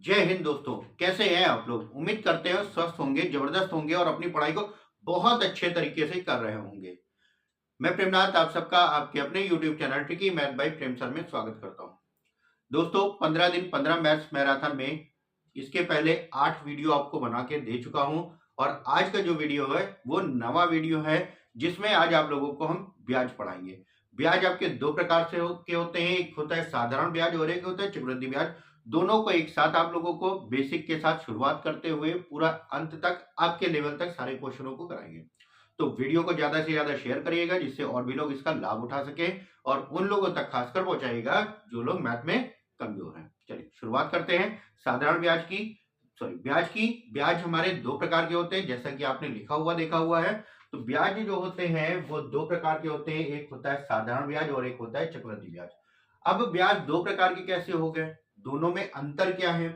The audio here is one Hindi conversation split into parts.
जय हिंद दोस्तों। कैसे हैं आप लोग? उम्मीद करते हैं स्वस्थ होंगे, जबरदस्त होंगे और अपनी पढ़ाई को बहुत अच्छे तरीके से कर रहे होंगे। मैं प्रेमनाथ आप सबका आपके अपने YouTube channel tricky math bye प्रेम सर में स्वागत करता हूं। दोस्तों 15 दिन 15 मैथ्स मैराथन में इसके पहले 8 वीडियो आपको बना के दे चुका हूं और आज का जो वीडियो है वो नवा वीडियो है जिसमें आज आप लोगों को हम ब्याज पढ़ाएंगे। ब्याज आपके दो प्रकार से के होते हैं, एक होता है साधारण ब्याज और एक होता है चक्रवृद्धि ब्याज। दोनों को एक साथ आप लोगों को बेसिक के साथ शुरुआत करते हुए पूरा अंत तक आपके लेवल तक सारे क्वेश्चनों को कराएंगे। तो वीडियो को ज्यादा से ज्यादा शेयर करिएगा जिससे और भी लोग इसका लाभ उठा सके और उन लोगों तक खासकर पहुंचाइएगा जो लोग मैथ में कमजोर हैं। चलिए शुरुआत करते हैं साधारण ब्याज की। ब्याज की। ब्याज हमारे दो प्रकार के होते हैं जैसा कि आपने लिखा हुआ देखा हुआ है। तो ब्याज जो होते हैं वो दो प्रकार के होते हैं, एक होता है साधारण ब्याज और एक होता है चक्रवृद्धि ब्याज। अब ब्याज दो प्रकार के कैसे हो गए, दोनों में अंतर क्या है?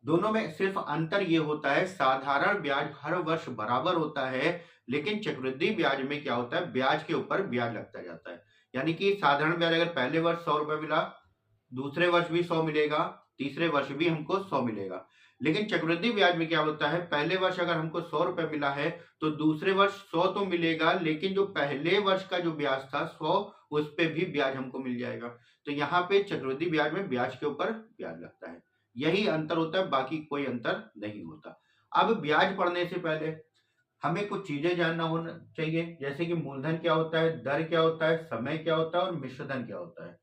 दोनों में सिर्फ अंतर ये होता है साधारण ब्याज हर वर्ष बराबर होता है, लेकिन चक्रवृद्धि ब्याज में क्या होता है ब्याज के ऊपर ब्याज लगता जाता है। यानी कि साधारण ब्याज अगर पहले वर्ष 100 रुपए मिला, दूसरे वर्ष भी 100 मिलेगा, तीसरे वर्ष भी हमको 100 मिलेगा। लेकिन चक्रवृद्धि ब्याज में क्या होता है, पहले वर्ष अगर हमको 100 रुपए मिला है तो दूसरे वर्ष 100 तो मिलेगा, लेकिन जो पहले वर्ष का जो ब्याज था 100 उस पे भी ब्याज हमको मिल जाएगा। तो यहाँ पे चक्रवृद्धि ब्याज में ब्याज के ऊपर ब्याज लगता है, यही अंतर होता है, बाकी कोई अंतर नहीं होता। अब ब्याज पढ़ने से पहले हमें कुछ चीजें जानना होना चाहिए, जैसे कि मूलधन क्या होता है, दर क्या होता है, समय क्या होता है और मिश्रधन क्या होता है।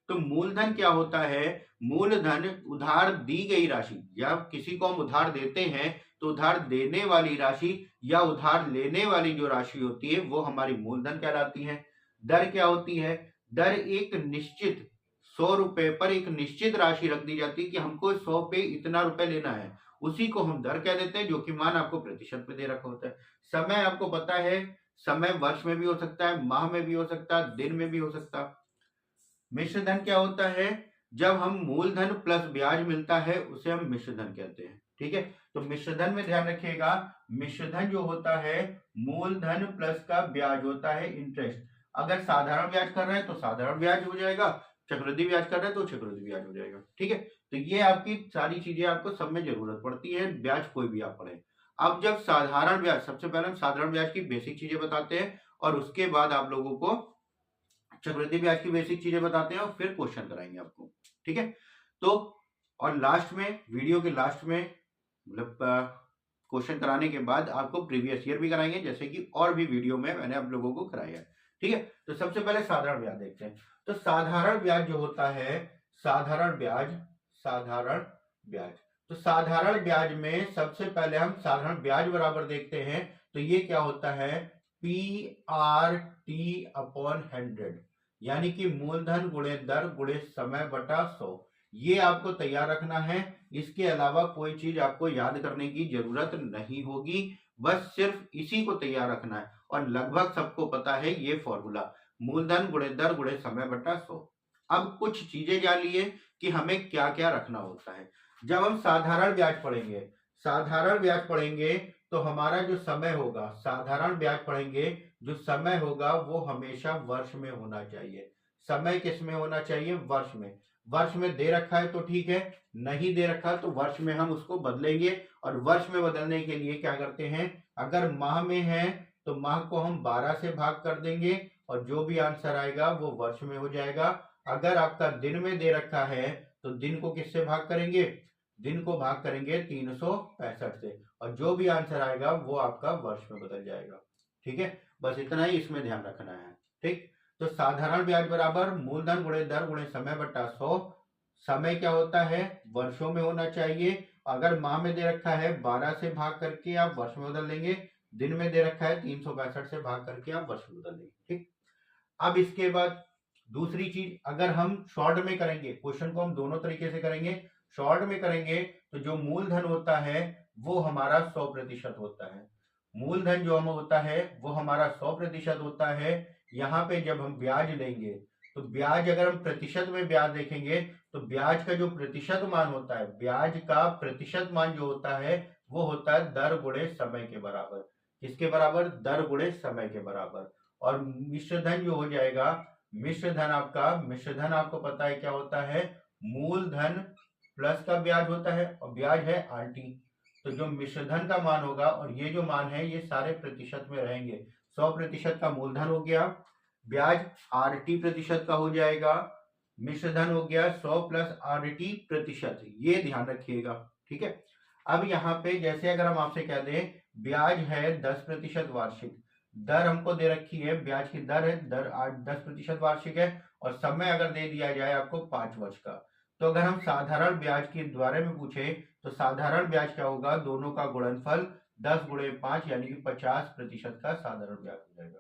तो मूलधन क्या होता है? मूलधन उधार दी गई राशि, जब किसी को हम उधार देते हैं तो उधार देने वाली राशि या उधार लेने वाली जो राशि होती है वो हमारी मूलधन कहलाती है। दर क्या होती है? दर एक निश्चित 100 रुपए पर एक निश्चित राशि रख दी जाती है कि हमको 100 पे इतना रुपए लेना है, उसी को हम दर कह देते हैं, जो कि मान आपको प्रतिशत में दे रखा होता है। समय आपको पता है, समय वर्ष में भी हो सकता है, माह में भी हो सकता है, दिन में भी हो सकता है। मिश्रधन क्या होता है? जब हम मूलधन प्लस ब्याज मिलता है उसे हम मिश्रधन कहते हैं। ठीक है, तो मिश्रधन में ध्यान रखिएगा, मिश्रधन जो होता है मूलधन प्लस का ब्याज होता है इंटरेस्ट। अगर साधारण ब्याज कर रहे हैं तो साधारण ब्याज हो जाएगा, चक्रवृद्धि ब्याज कर रहे हैं तो चक्रवृद्धि ब्याज हो जाएगा। ठीक है, तो ये आपकी सारी चीजें आपको सब में जरूरत पड़ती है, ब्याज कोई भी आप पढ़े। अब जब साधारण ब्याज, सबसे पहले हम साधारण ब्याज की बेसिक चीजें बताते हैं और उसके बाद आप लोगों को चक्रवृद्धि ब्याज की बेसिक चीजें बताते हैं और फिर क्वेश्चन कराएंगे आपको। ठीक है, तो और लास्ट में, वीडियो के लास्ट में, मतलब क्वेश्चन कराने के बाद आपको प्रीवियस ईयर भी कराएंगे जैसे कि और भी वीडियो में मैंने आप लोगों को कराया है। ठीक है, तो सबसे पहले साधारण ब्याज देखते हैं। तो साधारण ब्याज जो होता है, साधारण ब्याज, साधारण ब्याज, तो साधारण ब्याज में सबसे पहले हम साधारण ब्याज बराबर देखते हैं। तो ये क्या होता है? पी आर टी अपॉन 100, यानी कि मूलधन गुणे दर गुणे समय बटा 100। ये आपको तैयार रखना है, इसके अलावा कोई चीज आपको याद करने की जरूरत नहीं होगी, बस सिर्फ इसी को तैयार रखना है और लगभग सबको पता है ये फॉर्मूला, मूलधन गुणे दर गुणे समय बटा 100। अब कुछ चीजें जान लिए कि हमें क्या क्या रखना होता है। जब हम साधारण ब्याज पढ़ेंगे, साधारण ब्याज पढ़ेंगे तो हमारा जो समय होगा, साधारण ब्याज पढ़ेंगे, जो समय होगा वो हमेशा वर्ष में होना चाहिए। समय किस में होना चाहिए? वर्ष में। वर्ष में दे रखा है तो ठीक है, नहीं दे रखा तो वर्ष में हम उसको बदलेंगे। और वर्ष में बदलने के लिए क्या करते हैं, अगर माह में है तो माह को हम 12 से भाग कर देंगे और जो भी आंसर आएगा वो वर्ष में हो जाएगा। अगर आपका दिन में दे रखा है तो दिन को किससे भाग करेंगे? दिन को भाग करेंगे 365 से और जो भी आंसर आएगा वो आपका वर्ष में बदल जाएगा। ठीक है, बस इतना ही इसमें ध्यान रखना है। ठीक, तो साधारण ब्याज बराबर मूलधन गुणे दर गुणे समय बटा 100। समय क्या होता है? वर्षों में होना चाहिए। अगर माह में दे रखा है 12 से भाग करके आप वर्ष में बदल लेंगे, दिन में दे रखा है 365 से भाग करके आप वर्ष में बदल लेंगे। ठीक, अब इसके बाद दूसरी चीज, अगर हम शॉर्ट में करेंगे, क्वेश्चन को हम दोनों तरीके से करेंगे। शॉर्ट में करेंगे तो जो मूलधन होता है वो हमारा 100% होता है। मूलधन जो हम होता है वो हमारा 100% होता है। यहाँ पे जब हम ब्याज लेंगे तो ब्याज, अगर हम प्रतिशत में ब्याज देखेंगे तो ब्याज का जो प्रतिशत मान होता है, ब्याज का प्रतिशत मान जो होता है वो होता है दर गुणे समय के बराबर। किसके बराबर? दर गुणे समय के बराबर। और मिश्रधन जो हो जाएगा, मिश्रधन आपका, मिश्रधन आपको पता है क्या होता है? मूलधन प्लस का ब्याज होता है और ब्याज है आरटी। तो जो मिश्रधन का मान होगा और ये जो मान है ये सारे प्रतिशत में रहेंगे। 100% का मूलधन हो गया, ब्याज आरटी प्रतिशत का हो जाएगा, मिश्रधन हो गया 100 प्लस आरटी प्रतिशत, ये ध्यान रखिएगा। ठीक है। अब यहाँ पे जैसे अगर हम आपसे कह दें ब्याज है 10% वार्षिक, दर हमको दे रखी है, ब्याज की दर है, दर 10% वार्षिक है, और समय अगर दे दिया जाए आपको 5 वर्ष का, तो अगर हम साधारण ब्याज के द्वारा में पूछे तो साधारण ब्याज क्या होगा, दोनों का गुणनफल 10 गुणे 5 यानी कि 50% का साधारण ब्याज हो जाएगा।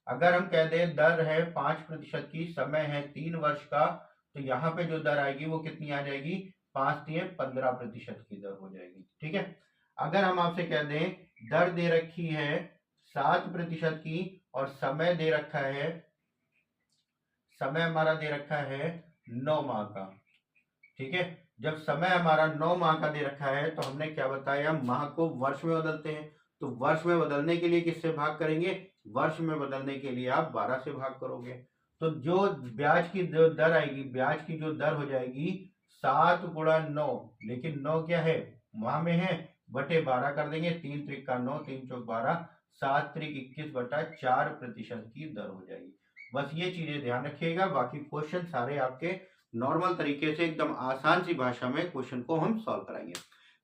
अगर हम कह दें दर है 5% की, समय है 3 वर्ष का, तो यहाँ पे जो दर आएगी वो कितनी आ जाएगी, 5 3 15% की दर हो जाएगी। ठीक है। अगर हम आपसे कह दें दर दे रखी है 7% की और समय दे रखा है, समय हमारा दे रखा है 9 माह का। ठीक है। जब समय हमारा 9 माह का दे रखा है तो हमने क्या बताया, माह को वर्ष में बदलते हैं, तो वर्ष में बदलने के लिए किससे भाग करेंगे, वर्ष में बदलने के लिए आप 12 से भाग करोगे। तो जो ब्याज की जो दर आएगी, ब्याज की जो दर हो जाएगी 7 गुणा 9, लेकिन 9 क्या है, माह में है, बटे 12 कर देंगे, 3 त्रिक का 9, 3 चौक 12, 7 त्रिक 21 बटा 4% की दर हो जाएगी। बस ये चीजें ध्यान रखिएगा, बाकी क्वेश्चन सारे आपके नॉर्मल तरीके से एकदम आसान सी भाषा में क्वेश्चन को हम सॉल्व कराएंगे।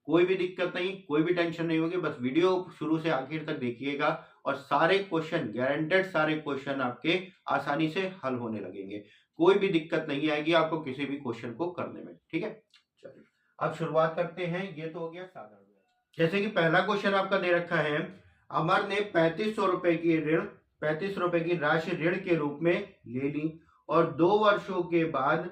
कोई भी दिक्कत नहीं, कोई भी टेंशन नहीं होगी, बस वीडियो शुरू से आखिर तक देखिएगा और सारे क्वेश्चन गारंटेड, सारे क्वेश्चन आपके आसानी से हल होने लगेंगे। कोई भी दिक्कत नहीं आएगी आपको किसी भी क्वेश्चन को करने में। ठीक है। चलिए अब शुरुआत करते हैं। ये तो हो गया साधारण। जैसे कि पहला क्वेश्चन आपका दे रखा है, अमर ने 3500 रुपए की ऋण 35 रुपए की राशि ऋण के रूप में ले ली और 2 वर्षों के बाद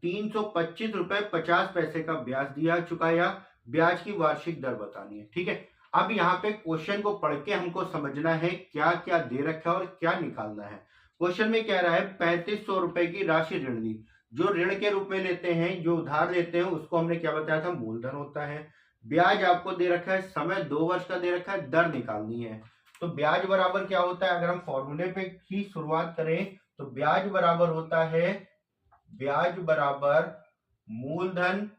325 रुपए 50 पैसे का ब्याज दिया, चुकाया, ब्याज की वार्षिक दर बतानी है। ठीक है। अब यहाँ पे क्वेश्चन को पढ़ के हमको समझना है क्या क्या दे रखा है और क्या निकालना है। क्वेश्चन में कह रहा है 3500 रुपए की राशि ऋण ली, जो ऋण के रूप में लेते हैं, जो उधार लेते हैं, उसको हमने क्या बताया था, मूलधन होता है। ब्याज आपको दे रखा है, समय 2 वर्ष का दे रखा है, दर निकालनी है। तो ब्याज बराबर क्या होता है, अगर हम फॉर्मूले पे ही शुरुआत करें तो ब्याज बराबर होता है, ब्याज बराबर मूलधन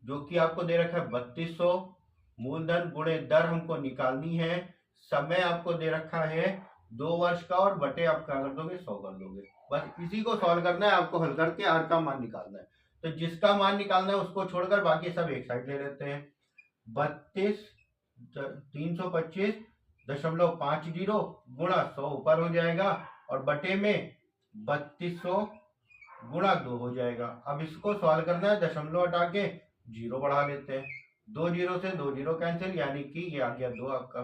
जो कि आपको दे रखा है 3200, मूलधन गुणे दर हमको निकालनी है, समय आपको दे रखा है 2 वर्ष का, और बटे आप क्या कर दोगे, 100 कर दोगे। बस इसी को सॉल्व करना है आपको, हल करके आर का मान निकालना है। तो जिसका मान निकालना है उसको छोड़कर बाकी सब एक साइड ले लेते हैं। 325.50 गुणा 100 ऊपर हो जाएगा और बटे में 3200 गुणा 2 हो जाएगा। अब इसको सॉल्व करना है, दशमलव हटा के 0 बढ़ा लेते हैं, 2 जीरो से 2 जीरो कैंसिल, यानी कि ये आ गया 2 आपका,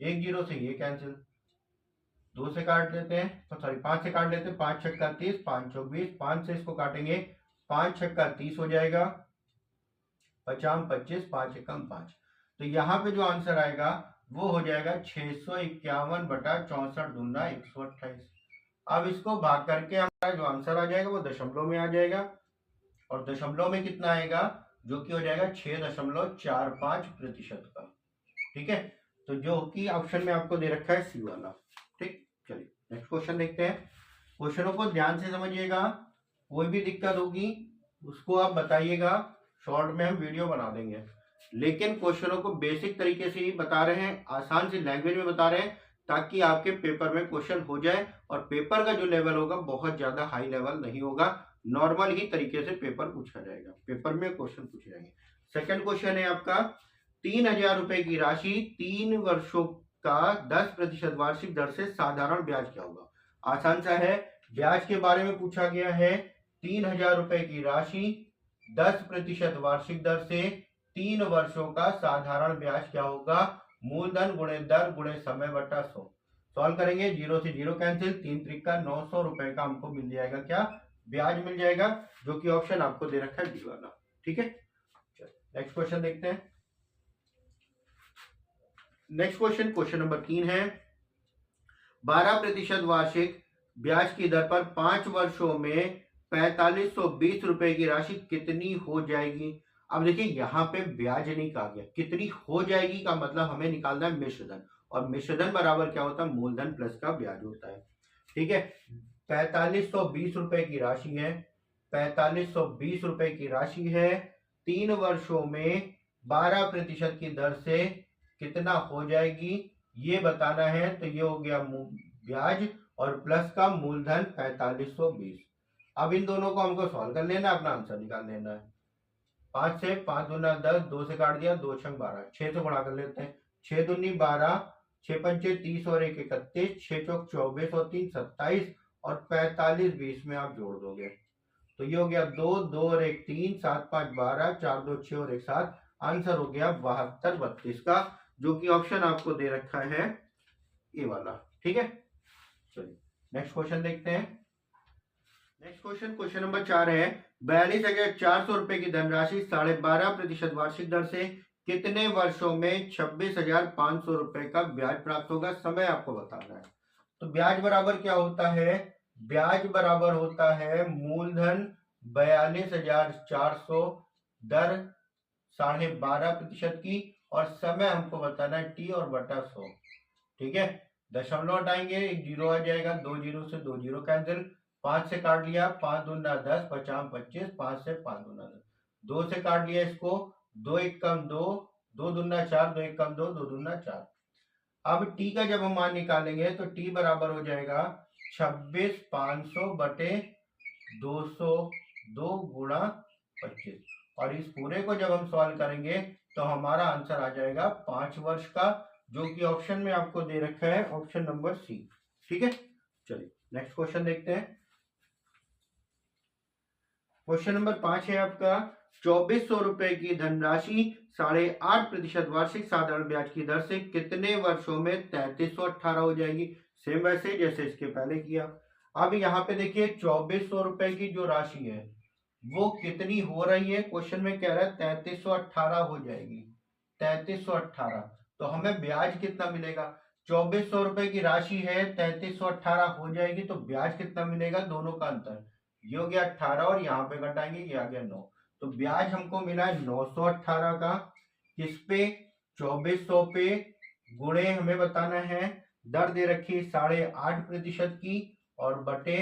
1 जीरो से ये कैंसिल, 2 से काट लेते हैं, तो सॉरी 5 से काट लेते हैं, 5 छक्का 30, 5 चौक 20, 5 से इसको काटेंगे, 5 छक्का 30 हो जाएगा, 50 25, 5 एकम 5। तो यहाँ पे जो आंसर आएगा वो हो जाएगा 651 बटा 64 दूना 128। अब इसको भाग करके हमारा जो आंसर आ जाएगा वो दशमलव में आ जाएगा, और दशमलव में कितना आएगा, जो कि हो जाएगा 6.45% का। ठीक है। तो जो कि ऑप्शन में आपको दे रखा है सी वाला। ठीक। चलिए नेक्स्ट क्वेश्चन देखते हैं। क्वेश्चनों को ध्यान से समझिएगा, कोई भी दिक्कत होगी उसको आप बताइएगा, शॉर्ट में हम वीडियो बना देंगे, लेकिन क्वेश्चनों को बेसिक तरीके से ही बता रहे हैं, आसान सी लैंग्वेज में बता रहे हैं, ताकि आपके पेपर में क्वेश्चन हो जाए, और पेपर का जो लेवल होगा बहुत ज्यादा हाई लेवल नहीं होगा, नॉर्मल ही तरीके से पेपर पूछा जाएगा, पेपर में क्वेश्चन पूछे जाएंगे। सेकंड क्वेश्चन है आपका, 3000 रुपए की राशि 3 वर्षों का 10% वार्षिक दर से साधारण ब्याज क्या होगा। आसान सा है, ब्याज के बारे में पूछा गया है, 3000 रुपए की राशि 10% वार्षिक दर से 3 वर्षों का साधारण ब्याज क्या होगा, मूलधन गुणे दर गुणे समय बटा 100। सॉल्व करेंगे, 0 से 0 कैंसिल, 3 त्रिका 900 रुपए का हमको मिल जाएगा, क्या ब्याज मिल जाएगा, जो कि ऑप्शन आपको दे रखा है डी वाला। ठीक है। नेक्स्ट क्वेश्चन देखते हैं। नेक्स्ट क्वेश्चन, क्वेश्चन नंबर 3 है, 12% वार्षिक ब्याज की दर पर 5 वर्षों में 4520 रुपए की राशि कितनी हो जाएगी। अब देखिए यहाँ पे ब्याज नहीं कहा गया, कितनी हो जाएगी का मतलब हमें निकालना है मिश्रधन, और मिश्रधन बराबर क्या होता है, मूलधन प्लस का ब्याज होता है। ठीक है। 4520 रुपए की राशि है, 4520 रुपए की राशि है। 3 वर्षों में 12% की दर से कितना हो जाएगी ये बताना है। तो ये हो गया ब्याज और प्लस का मूलधन 4520। अब इन दोनों को हमको सॉल्व कर लेना, अपना आंसर निकाल लेना है। 5 से 5 दूना 10, 2 से काट दिया, 2 छंग 12, 6 से गुणा कर लेते हैं। 6 दूनी 12, 6 पंचे 30 और 1 31, 6 चौक 24 और 3 27 और 45 20 में आप जोड़ दोगे तो ये हो गया 2 2 और 1 3, 7 5 12, 4 2 6 और 1 7। आंसर हो गया 72 32 का, जो कि ऑप्शन आपको दे रखा है ये वाला। ठीक है, चलिए नेक्स्ट क्वेश्चन देखते हैं। नेक्स्ट क्वेश्चन नंबर 4 है 42,400 रुपए की धनराशि 12.5% वार्षिक दर से कितने वर्षों में 26,500 रुपए का ब्याज प्राप्त होगा। समय आपको बताना है। तो ब्याज बराबर क्या होता है, ब्याज बराबर होता है मूलधन 42,400 दर 12.5% की और समय हमको बताना है t और बटा 100। ठीक है, दशमलव हटाएंगे, एक जीरो आ जाएगा, 2 जीरो से 2 जीरो कैंसिल, 5 से काट लिया, 5 दूना 10, 50 25, 5 से 5 दूना 10, 2 से काट लिया इसको, 2 1 कम 2, 2 दूना 4, 2 1 कम 2, 2 दूना 4। अब t का जब हम मान निकालेंगे तो t बराबर हो जाएगा 26,500 बटे 202 गुणा 25 और इस पूरे को जब हम सॉल्व करेंगे तो हमारा आंसर आ जाएगा 5 वर्ष का, जो कि ऑप्शन में आपको दे रखा है ऑप्शन नंबर सी। ठीक है, चलिए नेक्स्ट क्वेश्चन देखते हैं। क्वेश्चन नंबर 5 है आपका 2400 रुपए की धनराशि 8.5% वार्षिक साधारण ब्याज की दर से कितने वर्षों में 3318 हो जाएगी। सेम वैसे जैसे इसके पहले किया। अब यहाँ पे देखिए 2400 रुपए की जो राशि है वो कितनी हो रही है, क्वेश्चन में कह रहा है 3318 हो जाएगी। 3318 तो हमें ब्याज कितना मिलेगा। 2400 रुपए की राशि है, 3318 हो जाएगी तो ब्याज कितना मिलेगा, दोनों का अंतर, ये हो गया 18 और यहाँ पे घटाएंगे ये आ गया 9, तो ब्याज हमको मिला है 918 का। किस पे, 2400 पे, गुणे हमें बताना है दर दे रखी 8.5% की और बटे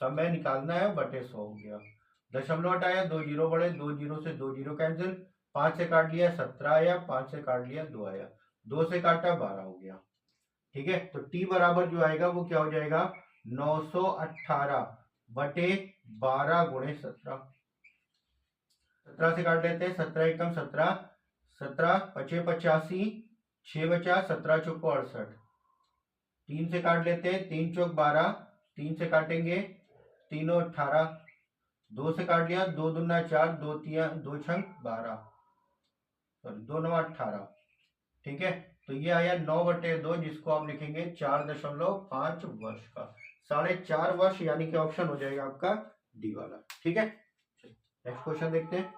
समय निकालना है, बटे 100 हो गया। दशमलव हटाया, 2 जीरो बढ़े, 2 जीरो से 2 जीरो कैंसिल, 5 से काट लिया 17 आया, 5 से काट लिया 2 आया, 2 से काटा 12 हो गया। ठीक है, तो t बराबर जो आएगा वो क्या हो जाएगा 918 बटे 12 गुणे 17। 17 से काट लेते हैं, 17 एकम 17, 17 पचे 85, 6 बचा, 17 चौको 68, 3 से काट लेते हैं, 3 चौक 12, 3 से काटेंगे, 3 18, 2 से काट लिया, 2 दूना 4, 2 छंग 12, सॉरी 2 9 18। ठीक है, तो ये आया 9/2, जिसको आप लिखेंगे 4.5 वर्ष का, 4.5 वर्ष, यानी कि ऑप्शन हो जाएगा आपका डी वाला। ठीक है, नेक्स्ट क्वेश्चन देखते हैं।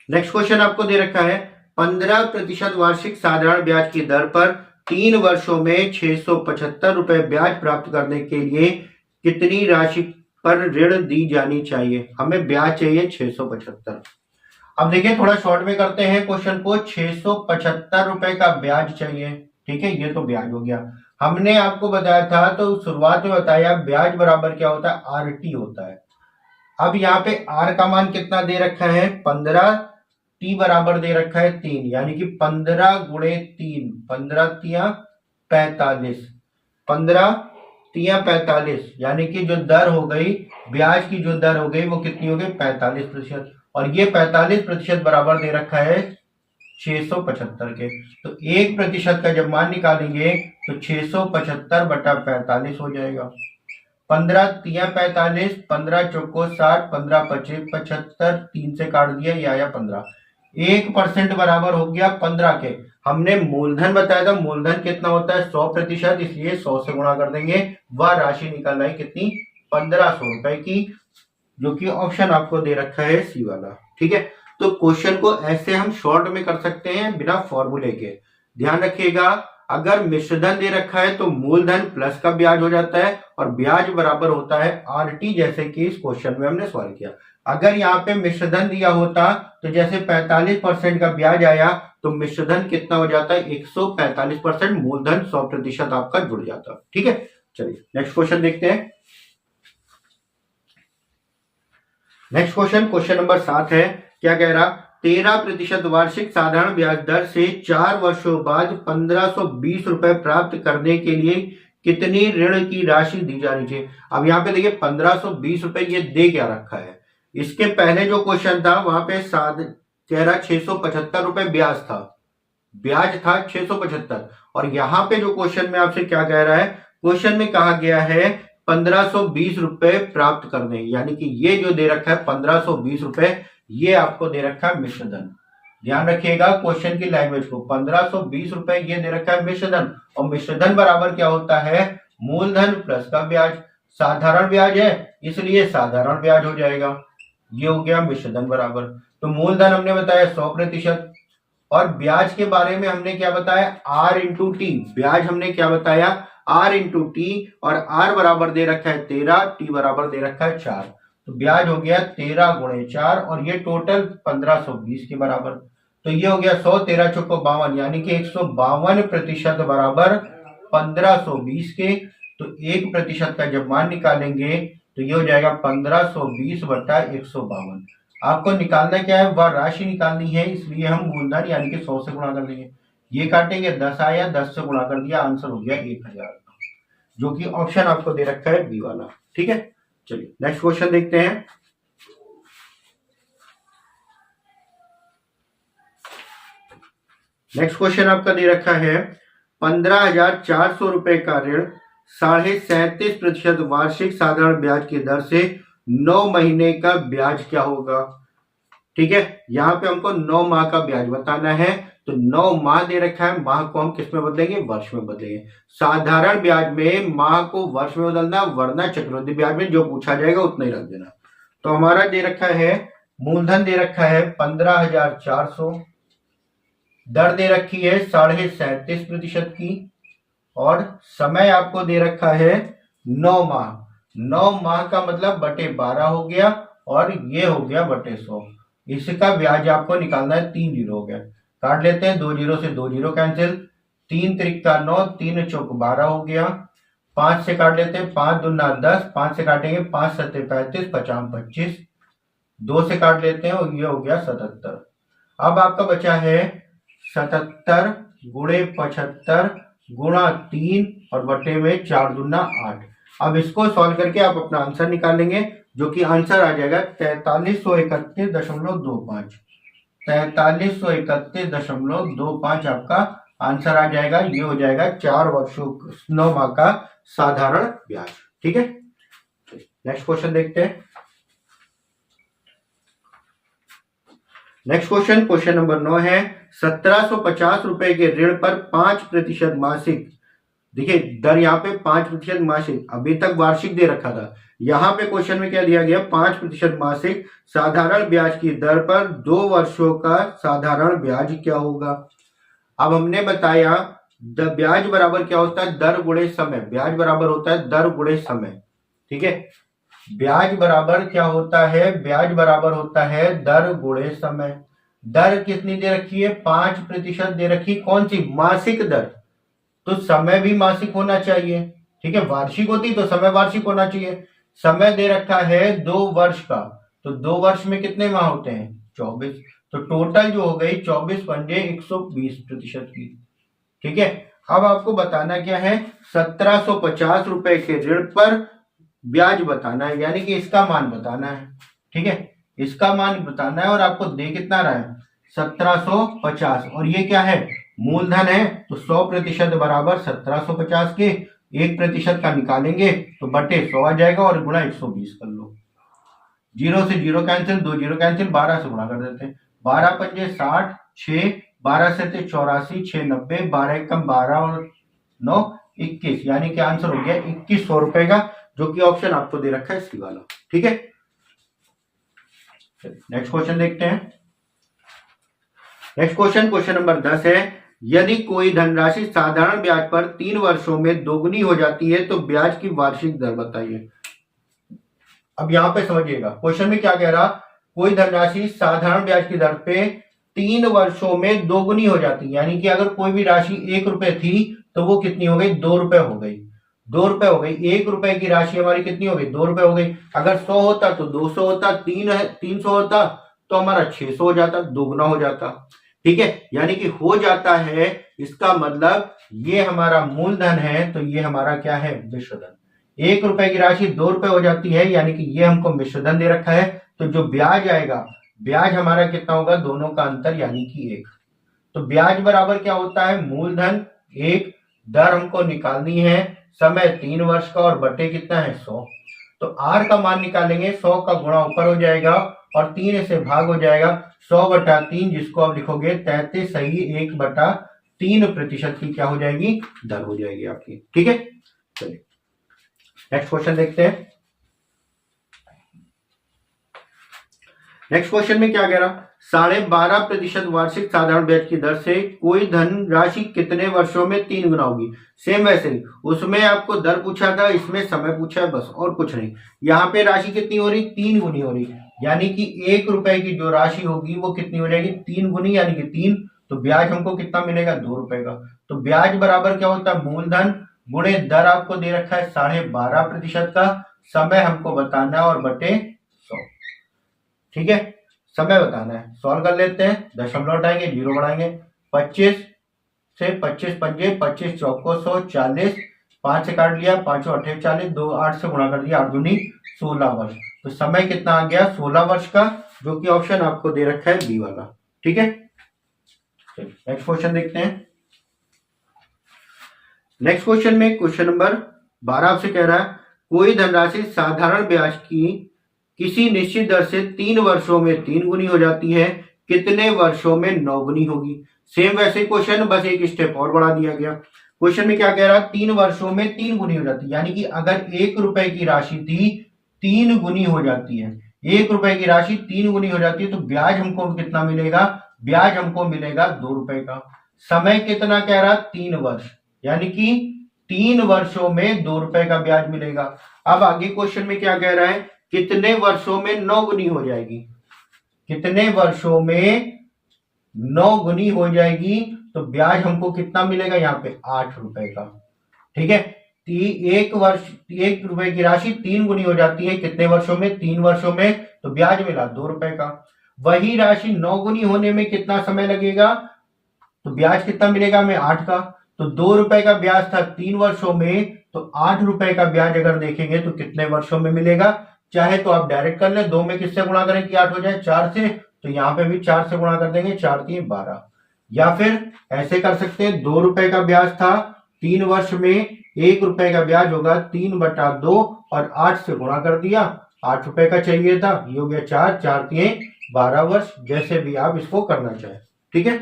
नेक्स्ट क्वेश्चन आपको दे रखा है 15% वार्षिक साधारण ब्याज की दर पर 3 वर्षों में 675 रुपए ब्याज प्राप्त करने के लिए कितनी राशि पर ऋण दी जानी चाहिए। हमें ब्याज चाहिए 675। अब देखिए थोड़ा शॉर्ट में करते हैं क्वेश्चन को। 675 रुपए का ब्याज चाहिए। ठीक है, ये तो ब्याज हो गया। हमने आपको बताया था, तो शुरुआत में बताया ब्याज बराबर क्या होता है, आरटी होता है। अब यहाँ पे आर का मान कितना दे रखा है 15, टी बराबर दे रखा है 3, यानी कि 15 गुणे 3, 15 तिया 45, 15 तिया 45, यानी कि जो दर हो गई, ब्याज की जो दर हो गई वो कितनी हो गई 45%, और ये 45% बराबर दे रखा है 675 के। तो 1% का जब मान निकालेंगे तो 675 बटा 45 हो जाएगा। 15 तिया 45, 15 चौको 60, 15 पचे 75, 3 से काट दिया, ये आया 15। 1% बराबर हो गया 15 के। हमने मूलधन बताया था, मूलधन कितना होता है 100%, इसलिए 100 से गुणा कर देंगे। वह राशि निकल आई कितनी 1500 रुपए की, जो कि ऑप्शन आपको दे रखा है सी वाला। ठीक है, तो क्वेश्चन को ऐसे हम शॉर्ट में कर सकते हैं बिना फॉर्मूले के। ध्यान रखिएगा, अगर मिश्रधन दे रखा है तो मूलधन प्लस का ब्याज हो जाता है और ब्याज बराबर होता है आरटी, जैसे कि इस क्वेश्चन में हमने सॉल्व किया। अगर यहाँ पे मिश्रधन दिया होता तो जैसे 45% का ब्याज आया तो मिश्रधन कितना हो जाता है 145%, मूलधन 100% आपका जुड़ जाता है। ठीक है, चलिए नेक्स्ट क्वेश्चन देखते हैं। नेक्स्ट क्वेश्चन नंबर 7 है। क्या कह रहा? 13% वार्षिक साधारण ब्याज दर से 4 वर्षों बाद 1520 रुपए प्राप्त करने के लिए कितनी ऋण की राशि दी जानी चाहिए? अब यहाँ पे देखिए 1520 रुपए ये दे क्या रखा है। इसके पहले जो क्वेश्चन था वहां पे कह रहा 675 रुपए ब्याज था 675। और यहाँ पे जो क्वेश्चन में आपसे क्या कह रहा है, क्वेश्चन में कहा गया है 1520 रुपए प्राप्त करने, यानी कि ये जो दे रखा है 1520 रुपए, ये आपको दे रखा है मिश्र धन। ध्यान रखिएगा क्वेश्चन की लैंग्वेज को, 1520 रुपए ये दे रखा है मिश्र धन, और मिश्र धन बराबर क्या होता है? मूलधन प्लस का ब्याज। साधारण ब्याज है इसलिए साधारण ब्याज हो जाएगा, ये हो गया मिश्र धन बराबर। तो मूलधन हमने बताया 100%, और ब्याज के बारे में हमने क्या बताया? R into T. ब्याज हमने क्या बताया? आर इंटू टी, और आर बराबर दे रखा है 13, टी बराबर दे रखा है 4। तो ब्याज हो गया 13 गुणे 4, और ये टोटल 1520 के बराबर। तो ये हो गया 100, 13 चौको 52, यानी कि 152% बराबर 1520 के। तो 1% का जब मान निकालेंगे तो ये हो जाएगा 1520 बटा 152। आपको निकालना क्या है? वह राशि निकालनी है, इसलिए हम मूलधन यानी कि 100 से गुणा कर देंगे। ये काटेंगे 10 आया, 10 से गुणा कर दिया, आंसर हो गया 1000, जो कि ऑप्शन आपको दे रखा है बी वाला। ठीक है, चलिए नेक्स्ट क्वेश्चन देखते हैं। नेक्स्ट क्वेश्चन आपका दे रखा है 15,400 रुपए का ऋण 37.5% वार्षिक साधारण ब्याज की दर से 9 महीने का ब्याज क्या होगा? ठीक है, यहाँ पे हमको 9 माह का ब्याज बताना है। तो 9 माह दे रखा है, माह को हम किस में बदलेंगे? वर्ष में बदलेंगे। साधारण ब्याज में माह को वर्ष में बदलना, वरना चक्रवृद्धि ब्याज में जो पूछा जाएगा उतना ही रख देना। तो हमारा दे रखा है मूलधन दे रखा है 15,400, दर दे रखी है 37.5% की, और समय आपको दे रखा है 9 माह। 9 माह का मतलब बटे 12 हो गया, और ये हो गया बटे 100। इसका ब्याज आपको निकालना है, 3 जीरो हो गया, काट लेते हैं, 2 जीरो से 2 जीरो कैंसिल, 3 त्रिका 9, 3 चौक 12 हो गया, 5 से काट लेते हैं, 5 दूना 10, 5 से काटेंगे 5 सत्ते 35, 50 25, 2 से काट लेते हैं और ये हो गया 77। अब आपका बचा है 77 गुणे 75 गुणा 3 और बटे में 4 दूना 8। अब इसको सॉल्व करके आप अपना आंसर निकालेंगे, जो कि आंसर आ जाएगा 4331.25। 4331.25 आपका आंसर आ जाएगा। ये हो जाएगा 4 वर्षों 9 माह का साधारण ब्याज। ठीक है, नेक्स्ट क्वेश्चन देखते हैं। नेक्स्ट क्वेश्चन नंबर 9 है 1750 रुपए के ऋण पर 5% मासिक, देखिए दर यहाँ पे 5% मासिक, अभी तक वार्षिक दे रखा था, यहाँ पे क्वेश्चन में क्या दिया गया? 5% मासिक साधारण ब्याज की दर पर 2 वर्षों का साधारण ब्याज क्या होगा? अब हमने बताया ब्याज बराबर क्या होता है? दर गुणे समय। ब्याज बराबर होता है दर गुणे समय। ठीक है, ब्याज बराबर क्या होता है? ब्याज बराबर होता है दर गुणे समय। दर कितनी दे रखी है? 5% दे रखी, कौन सी? मासिक दर। तो समय भी मासिक होना चाहिए। ठीक है, वार्षिक होती तो समय वार्षिक होना चाहिए। समय दे रखा है 2 वर्ष का, तो 2 वर्ष में कितने माह होते हैं? 24। तो टोटल जो हो गई 24 पंजे 120% की। ठीक है, अब आपको बताना क्या है? 1750 रुपए के ऋण पर ब्याज बताना है, यानी कि इसका मान बताना है। ठीक है, इसका मान बताना है, और आपको दे कितना रहा है? 1750, और ये क्या है? मूलधन है, तो 100% बराबर 1750 के 1% का निकालेंगे तो बटे 100 आ जाएगा, और गुणा 120 कर लो। 0 से 0 कैंसिल, 2 जीरो कैंसिल, 12 से गुणा कर देते हैं। 12 पंजे 60, 6 12 से 84, 6 90, 12 एकम 12 और 9 21, यानी कि आंसर हो गया 2100 रुपए का, जो कि ऑप्शन आपको दे रखा है सी वाला। ठीक है, नेक्स्ट क्वेश्चन देखते हैं। नेक्स्ट क्वेश्चन नंबर 10 है यदि कोई धनराशि साधारण ब्याज पर 3 वर्षों में दोगुनी हो जाती है तो ब्याज की वार्षिक दर बताइए। अब यहां पे समझिएगा क्वेश्चन में क्या कह रहा? कोई धनराशि साधारण ब्याज की दर पे 3 वर्षों में दोगुनी हो जाती है, यानी कि अगर कोई भी राशि 1 रुपए थी तो वो कितनी हो गई? 2 रुपए हो गई। 2 रुपए हो गई। 1 रुपए की राशि हमारी कितनी हो गई? 2 रुपए हो गई। अगर 100 होता तो 200 होता, 300 होता तो हमारा 600 हो जाता, दोगुना हो जाता। ठीक है, यानी कि हो जाता है, इसका मतलब ये हमारा मूलधन है, तो ये हमारा क्या है? मिश्रधन। 1 रुपए की राशि 2 रुपए हो जाती है, यानी कि ये हमको मिश्रधन दे रखा है। तो जो ब्याज आएगा, ब्याज हमारा कितना होगा? दोनों का अंतर यानी कि 1। तो ब्याज बराबर क्या होता है? मूलधन 1, दर हमको निकालनी है, समय 3 वर्ष का और बटे कितना है? 100। तो आर का मान निकालेंगे, 100 का गुणा ऊपर हो जाएगा और 3 से भाग हो जाएगा। 100/3, जिसको आप लिखोगे 33.1/3% की क्या हो जाएगी? दर हो जाएगी आपकी। ठीक है, चलिए नेक्स्ट क्वेश्चन देखते हैं। नेक्स्ट क्वेश्चन में क्या कह रहा? 12.5% वार्षिक साधारण ब्याज की दर से कोई धन राशि कितने वर्षों में 3 गुना होगी? सेम वैसे ही, उसमें आपको दर पूछा था, इसमें समय पूछा है, बस और कुछ नहीं। यहाँ पे राशि कितनी हो रही? 3 गुनी हो रही, यानी कि 1 रुपए की जो राशि होगी वो कितनी हो जाएगी? 3 गुनी, यानी कि 3। तो ब्याज हमको कितना मिलेगा? 2 रुपए का। तो ब्याज बराबर क्या होता है? मूलधन गुणे दर आपको दे रखा है 12.5% का, समय हमको बताना है और बटे 100। ठीक है, समय बताना है। सॉल्व कर लेते हैं, दशमलव हटाएंगे, 0 बढ़ाएंगे। 25 से 25 पंजे 25 चौको 100, 40, 5 से काट लिया, 5 8 40, 2 8 से गुणा कर दिया, 8 दूनी 16 वर्ष। तो समय कितना आ गया? 16 वर्ष का, जो कि ऑप्शन आपको दे रखा है बी वाला। ठीक है, नेक्स्ट क्वेश्चन देखते हैं। नेक्स्ट क्वेश्चन में क्वेश्चन नंबर 12 आपसे कह रहा है, कोई धनराशि साधारण ब्याज की किसी निश्चित दर से 3 वर्षों में 3 गुनी हो जाती है, कितने वर्षों में 9 गुनी होगी? सेम वैसे क्वेश्चन, बस एक स्टेप और बढ़ा दिया गया। क्वेश्चन में क्या कह रहा है? 3 वर्षों में 3 गुनी हो जाती है, यानी कि अगर 1 रुपए की राशि थी 3 गुनी हो जाती है, 1 रुपए की राशि 3 गुनी हो जाती है, तो ब्याज हमको कितना मिलेगा? ब्याज हमको मिलेगा 2 रुपए का। समय कितना कह रहा? 3 वर्ष, यानी कि 3 वर्षों में 2 रुपए का ब्याज मिलेगा। अब आगे क्वेश्चन में क्या कह रहा है? कितने वर्षों में 9 गुनी हो जाएगी? कितने वर्षों में 9 गुनी हो जाएगी? तो ब्याज हमको कितना मिलेगा? यहाँ पे 8 रुपए का। ठीक है, 1 रुपए की राशि 3 गुनी हो जाती है, कितने वर्षों में? 3 वर्षों में। तो ब्याज मिला 2 रुपए का। वही राशि 9 गुनी होने में कितना समय लगेगा? तो ब्याज कितना मिलेगा हमें? 8 का। तो 2 रुपए का ब्याज था 3 वर्षों में, तो 8 रुपए का ब्याज अगर देखेंगे तो कितने वर्षों में मिलेगा? चाहे तो आप डायरेक्ट कर ले, 2 में किससे गुणा करें कि 8 हो जाए? 4 से। तो यहाँ पे भी 4 से गुणा कर देंगे, 4 3 12। या फिर ऐसे कर सकते हैं, 2 रुपए का ब्याज था 3 वर्ष में, 1 रुपए का ब्याज होगा 3/2 और 8 से गुणा कर दिया, 8 रुपए का चाहिए था, ये हो गया 4 4 3 12 वर्ष। जैसे भी आप इसको करना चाहें। ठीक है,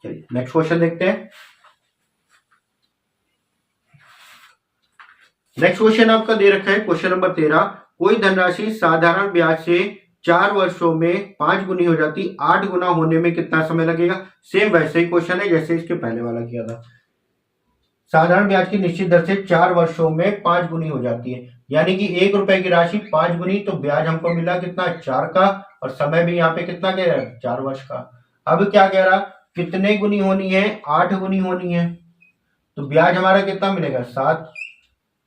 चलिए नेक्स्ट क्वेश्चन देखते हैं। नेक्स्ट क्वेश्चन आपका दे रखा है क्वेश्चन नंबर 13, कोई धनराशि साधारण ब्याज से 4 वर्षों में 5 गुनी हो जाती, 8 गुना होने में कितना समय लगेगा? सेम वैसे ही क्वेश्चन है जैसे इसके पहले वाला किया था। साधारण ब्याज की निश्चित दर से 4 वर्षों में 5 गुनी हो जाती है, यानी कि 1 रुपए की राशि 5 गुनी, तो ब्याज हमको मिला कितना? 4 का, और समय भी यहाँ पे कितना कह रहा है? 4 वर्ष का। अब क्या कह रहा? कितने गुनी होनी है? 8 गुनी होनी है, तो ब्याज हमारा कितना मिलेगा? 7।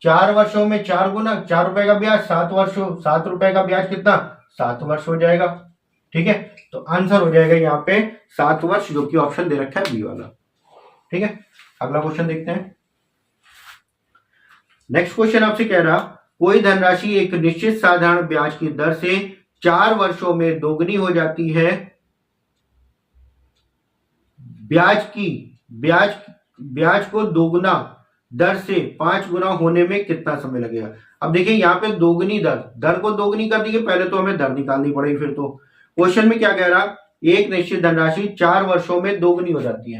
4 वर्षों में 4 गुना, 4 रुपए का ब्याज, 7 वर्षों, 7 रुपए का ब्याज कितना? 7 वर्ष हो जाएगा। ठीक है, तो आंसर हो जाएगा यहाँ पे 7 वर्ष, जो कि ऑप्शन दे रखा है बी वाला। ठीक है, अगला क्वेश्चन देखते हैं। नेक्स्ट क्वेश्चन आपसे कह रहा, कोई धनराशि एक निश्चित साधारण ब्याज की दर से 4 वर्षों में दोगुनी हो जाती है, ब्याज को दोगुना दर से 5 गुना होने में कितना समय लगेगा? अब देखिए यहाँ पे दोगुनी दर को दोगुनी कर दी, पहले तो हमें दर निकालनी पड़ेगी। फिर तो क्वेश्चन में क्या कह रहा, एक निश्चित धनराशि 4 वर्षों में दोगुनी हो जाती है,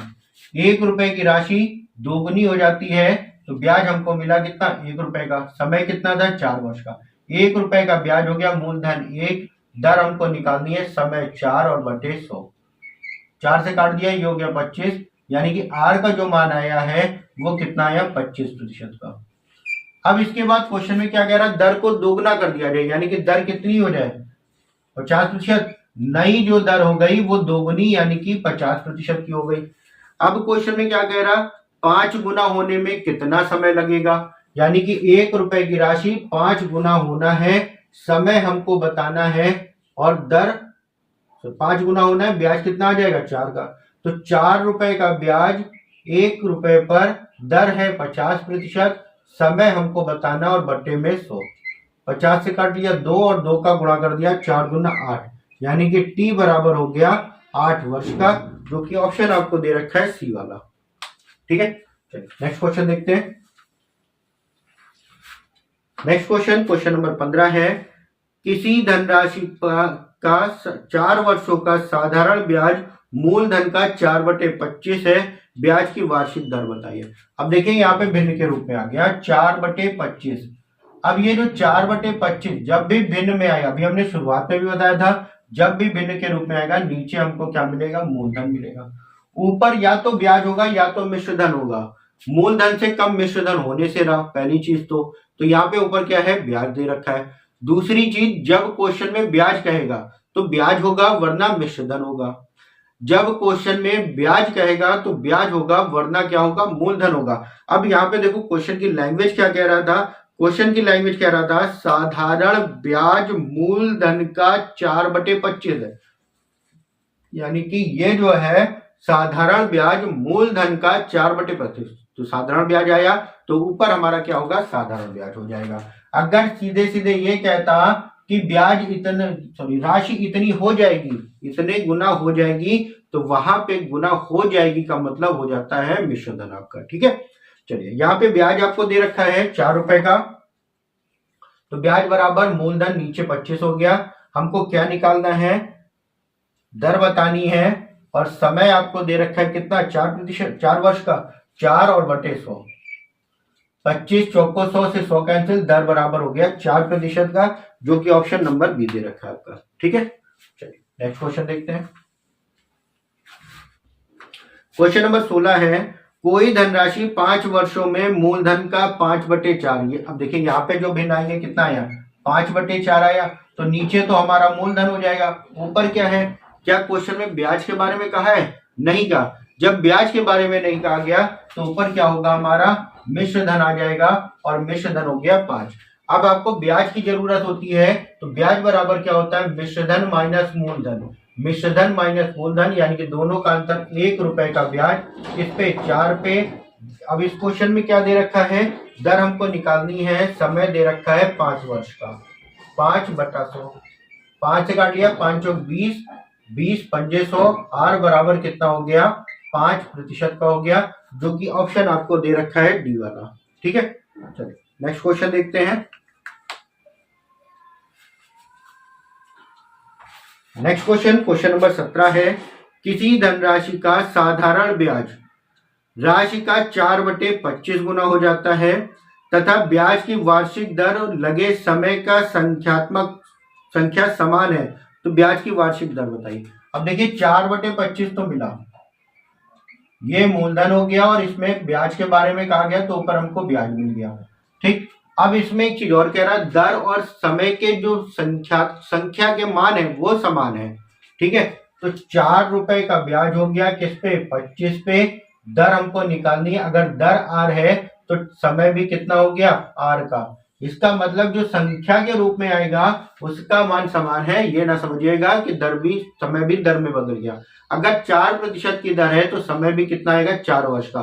1 रुपए की राशि दोगुनी हो जाती है, तो ब्याज हमको मिला कितना? 1 रुपए का। समय कितना था? 4 वर्ष का। 1 रुपए का ब्याज हो गया, मूलधन 1, दर हमको निकालनी है, समय 4 और बटे 100। 4 से काट दिया, ये हो गया 25, यानी कि आर का जो मान आया है वो कितना आया? 25% का। अब इसके बाद क्वेश्चन में क्या कह रहा है? दर को दोगुना कर दिया जाए, यानी कि दर कितनी हो जाए? 50%। नई जो दर हो गई वो दोगुनी, यानी कि 50% की हो गई। अब क्वेश्चन में क्या कह रहा? 5 गुना होने में कितना समय लगेगा, यानी कि 1 रुपए की राशि 5 गुना होना है, समय हमको बताना है और दर 5 गुना होना है, ब्याज कितना आ जाएगा 4 का, तो 4 रुपए का ब्याज 1 रुपए पर, दर है 50%, समय हमको बताना और बट्टे में 100। 50 से काट लिया 2 और 2 का गुणा कर दिया, 4 दूना 8, यानी कि टी बराबर हो गया 8 वर्ष का, जो कि ऑप्शन आपको दे रखा है सी वाला। ठीक है, चलिए नेक्स्ट क्वेश्चन देखते हैं। नेक्स्ट क्वेश्चन नंबर 15 है, किसी धनराशि का 4 वर्षों का साधारण ब्याज मूलधन का 4/25 है, ब्याज की वार्षिक दर बताइए। अब देखिए यहाँ पे भिन्न के रूप में आ गया 4/25। अब ये जो 4/25 जब भी भिन्न में आएगा, अभी हमने शुरुआत में भी बताया था, जब भी भिन्न के रूप में आएगा नीचे हमको क्या मिलेगा, मूलधन मिलेगा। ऊपर या तो ब्याज होगा या तो मिश्र धन होगा, मूलधन से कम मिश्र धन होने से रहा पहली चीज। तो यहाँ पे ऊपर क्या है, ब्याज दे रखा है। दूसरी चीज, जब क्वेश्चन में ब्याज कहेगा तो ब्याज होगा वरना मिश्र धन होगा। जब क्वेश्चन में ब्याज कहेगा तो ब्याज होगा वरना क्या होगा, मूलधन होगा। अब यहाँ पे देखो क्वेश्चन की लैंग्वेज क्या कह रहा था, क्वेश्चन की लैंग्वेज कह रहा था साधारण ब्याज मूलधन का 4/25 है, यानी कि ये जो है साधारण ब्याज मूलधन का 4/25। तो साधारण ब्याज आया तो ऊपर हमारा क्या होगा, साधारण ब्याज हो जाएगा। अगर सीधे सीधे ये कहता कि ब्याज राशि इतनी हो जाएगी, इतने गुना हो जाएगी, तो वहां पे गुना हो जाएगी का मतलब हो जाता है मिश्र धन आपका। ठीक है, चलिए यहाँ पे ब्याज आपको दे रखा है 4 रुपए का, तो ब्याज बराबर मूलधन नीचे 25 हो गया। हमको क्या निकालना है, दर बतानी है, और समय आपको दे रखा है कितना, 4%, 4 वर्ष का, 4 और बटे 100, 25 चौको 100 से 100 कैंसिल, दर बराबर हो गया 4% का, जो कि ऑप्शन नंबर बी दे रखा है आपका। ठीक है, चलिए नेक्स्ट क्वेश्चन देखते हैं। क्वेश्चन नंबर 16 है, कोई धनराशि 5 वर्षों में मूलधन का 5/4। ये अब देखिए यहाँ पे जो भिन्न आएंगे कितना आया, 5/4 आया, तो नीचे तो हमारा मूलधन हो जाएगा। ऊपर क्या है, क्या क्वेश्चन में ब्याज के बारे में कहा है, नहीं कहा। जब ब्याज के बारे में नहीं कहा गया तो ऊपर क्या होगा, हमारा मिश्र धन आ जाएगा, और मिश्र धन हो गया 5। अब आपको ब्याज की जरूरत होती है, तो ब्याज बराबर क्या होता है, मिश्र धन माइनस मूलधन, मिश्र धन माइनस मूलधन, यानी कि दोनों का अंतर 1 रुपए का ब्याज, इस पे 4 पे। अब इस क्वेश्चन में क्या दे रखा है, दर हमको निकालनी है, समय दे रखा है 5 वर्ष का, 5/100, 5 से काट लिया, 5 चौक 20, 20 पंजे 100, आर बराबर कितना हो गया, 5% का हो गया, जो कि ऑप्शन आपको दे रखा है डी वाला। ठीक है, चलिए नेक्स्ट क्वेश्चन देखते हैं। नेक्स्ट क्वेश्चन नंबर 17 है, किसी धनराशि का साधारण ब्याज राशि का 4/25 गुना हो जाता है तथा ब्याज की वार्षिक दर लगे समय का संख्या समान है, तो ब्याज की वार्षिक दर बताइए। अब देखिए 4/25 तो मिला, ये मूलधन हो गया, और इसमें ब्याज के बारे में कहा गया तो ऊपर हमको ब्याज मिल गया। ठीक, अब इसमें एक चीज और कह रहा है, दर और समय के जो संख्या के मान है वो समान है। ठीक है, तो 4 रुपए का ब्याज हो गया किस पे, 25 पे, दर हमको निकालनी है। अगर दर आर है तो समय भी कितना हो गया, आर का। इसका मतलब जो संख्या के रूप में आएगा उसका मान समान है, ये ना समझिएगा कि दर भी, समय भी दर में बदल गया। अगर 4% की दर है तो समय भी कितना आएगा, 4 वर्ष का।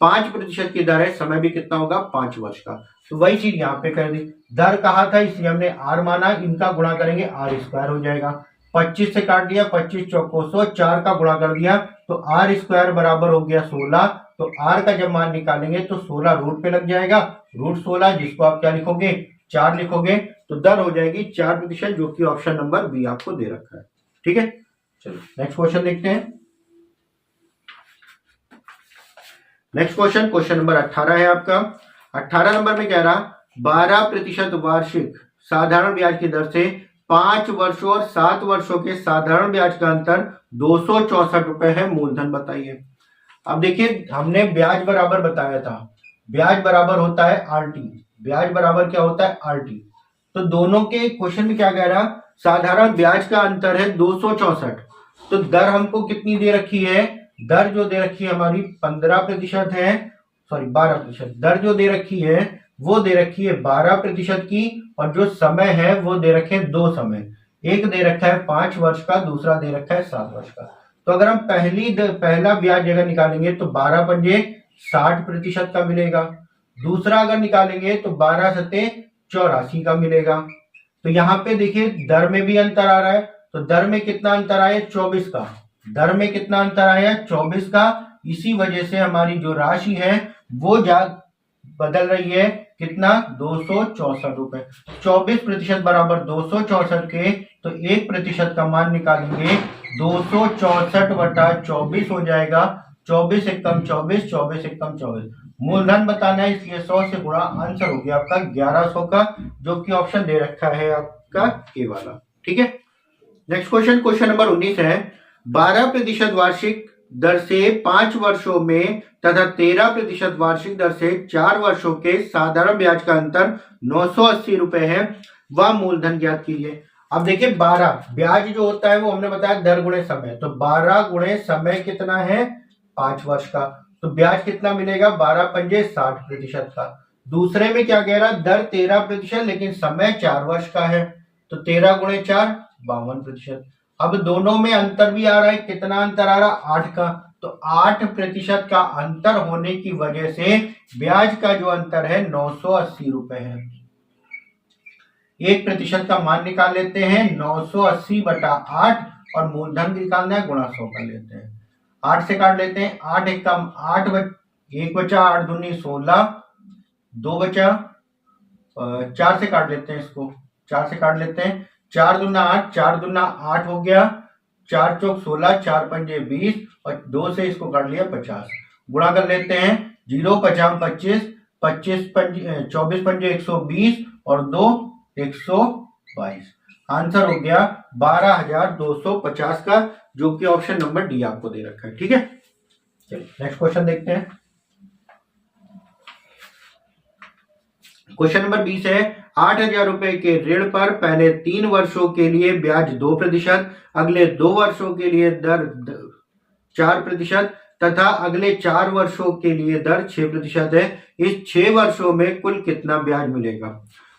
5% की दर है, समय भी कितना होगा, 5 वर्ष का। तो वही चीज यहाँ पे कर दी, दर कहा था इसलिए हमने आर माना, इनका गुणा करेंगे आर स्क्वायर हो जाएगा। 25 से काट दिया, 25 चौको 100, 4 का गुणा कर दिया, तो आर स्क्वायर बराबर हो गया 16। तो आर का जब मान निकालेंगे तो 16 रूट पे लग जाएगा, रूट 16, जिसको आप क्या लिखोगे, 4 लिखोगे, तो दर हो जाएगी 4%, जो कि ऑप्शन नंबर बी आपको दे रखा है। ठीक है, चलो नेक्स्ट क्वेश्चन देखते हैं। नेक्स्ट क्वेश्चन नंबर 18 है आपका। 18 नंबर में कह रहा 12% वार्षिक साधारण ब्याज की दर से 5 वर्षों और 7 वर्षों के साधारण ब्याज का अंतर 264 रुपए है, मूलधन बताइए। अब देखिए हमने ब्याज बराबर बताया था, ब्याज बराबर होता है आरटी, ब्याज बराबर क्या होता है, आरटी। तो दोनों के क्वेश्चन में क्या कह रहा, साधारण ब्याज का अंतर है 264, तो दर हमको कितनी दे रखी है, दर जो दे रखी है हमारी 15% है, सॉरी 12%, दर जो दे रखी है वो दे रखी है 12% की, और जो समय है वो दे रखे हैं 2 समय, एक दे रखा है 5 वर्ष का, दूसरा दे रखा है 7 वर्ष का। तो अगर हम पहला ब्याज अगर निकालेंगे तो 12 पंजे 60% का मिलेगा, दूसरा अगर निकालेंगे तो 12 सत्ते 84 का मिलेगा। तो यहाँ पे देखिए दर में भी अंतर आ रहा है, तो दर में कितना अंतर आया 24 का, दर में कितना अंतर आया 24 का। इसी वजह से हमारी जो राशि है वो बदल रही है, कितना 264 रुपए। 24% बराबर 264 के, तो 1% का मान निकालेंगे 264 बटा 24 हो जाएगा। 24 एकम 24, 24 एकम 24, मूलधन बताना है इसलिए 100 से गुणा, आंसर हो गया आपका 1100 का, जो कि ऑप्शन दे रखा है आपका ए वाला। ठीक है, नेक्स्ट क्वेश्चन, क्वेश्चन नंबर 19 है 12% वार्षिक दर से 5 वर्षों में तथा 13% वार्षिक दर से 4 वर्षों के साधारण ब्याज का अंतर 980 रुपए है, वह मूलधन ज्ञात कीजिए। अब देखिए 12 ब्याज जो होता है वो हमने बताया दर गुणे समय, तो 12 गुणे समय कितना है 5 वर्ष का, तो ब्याज कितना मिलेगा 12 पंजे 60% का। दूसरे में क्या कह रहा है दर 13% लेकिन समय 4 वर्ष का है, तो 13 गुणे 4 52%। अब दोनों में अंतर भी आ रहा है, कितना अंतर आ रहा है 8 का, तो 8% का अंतर होने की वजह से ब्याज का जो अंतर है 980 रुपए है। 1% का मान निकाल लेते हैं 980 बटा 8, और मूलधन निकालना है गुणा 100 कर लेते हैं। 8 से काट लेते हैं, 8 एकम 8, 1 बचा, 8 दूनी 16, 2 बचा, 4 से काट लेते हैं इसको, 4 से काट लेते हैं, 4 दूना 8, 4 दूना 8 हो गया, 4 चौक 16, 4 पंजे 20, और 2 से इसको काट लिया 50, गुणा कर लेते हैं 0 50 25, 25 पंजे 24 पंजे 120, और 2 122, आंसर हो गया 12,250 का, जो कि ऑप्शन नंबर डी आपको दे रखा है। ठीक है, चलिए नेक्स्ट क्वेश्चन देखते हैं। क्वेश्चन नंबर 20 है 8,000 रुपए के ऋण पर पहले 3 वर्षों के लिए ब्याज 2%, अगले 2 वर्षों के लिए दर 4% तथा अगले 4 वर्षों के लिए दर 6% है। इस 6 वर्षों में कुल कितना ब्याज मिलेगा?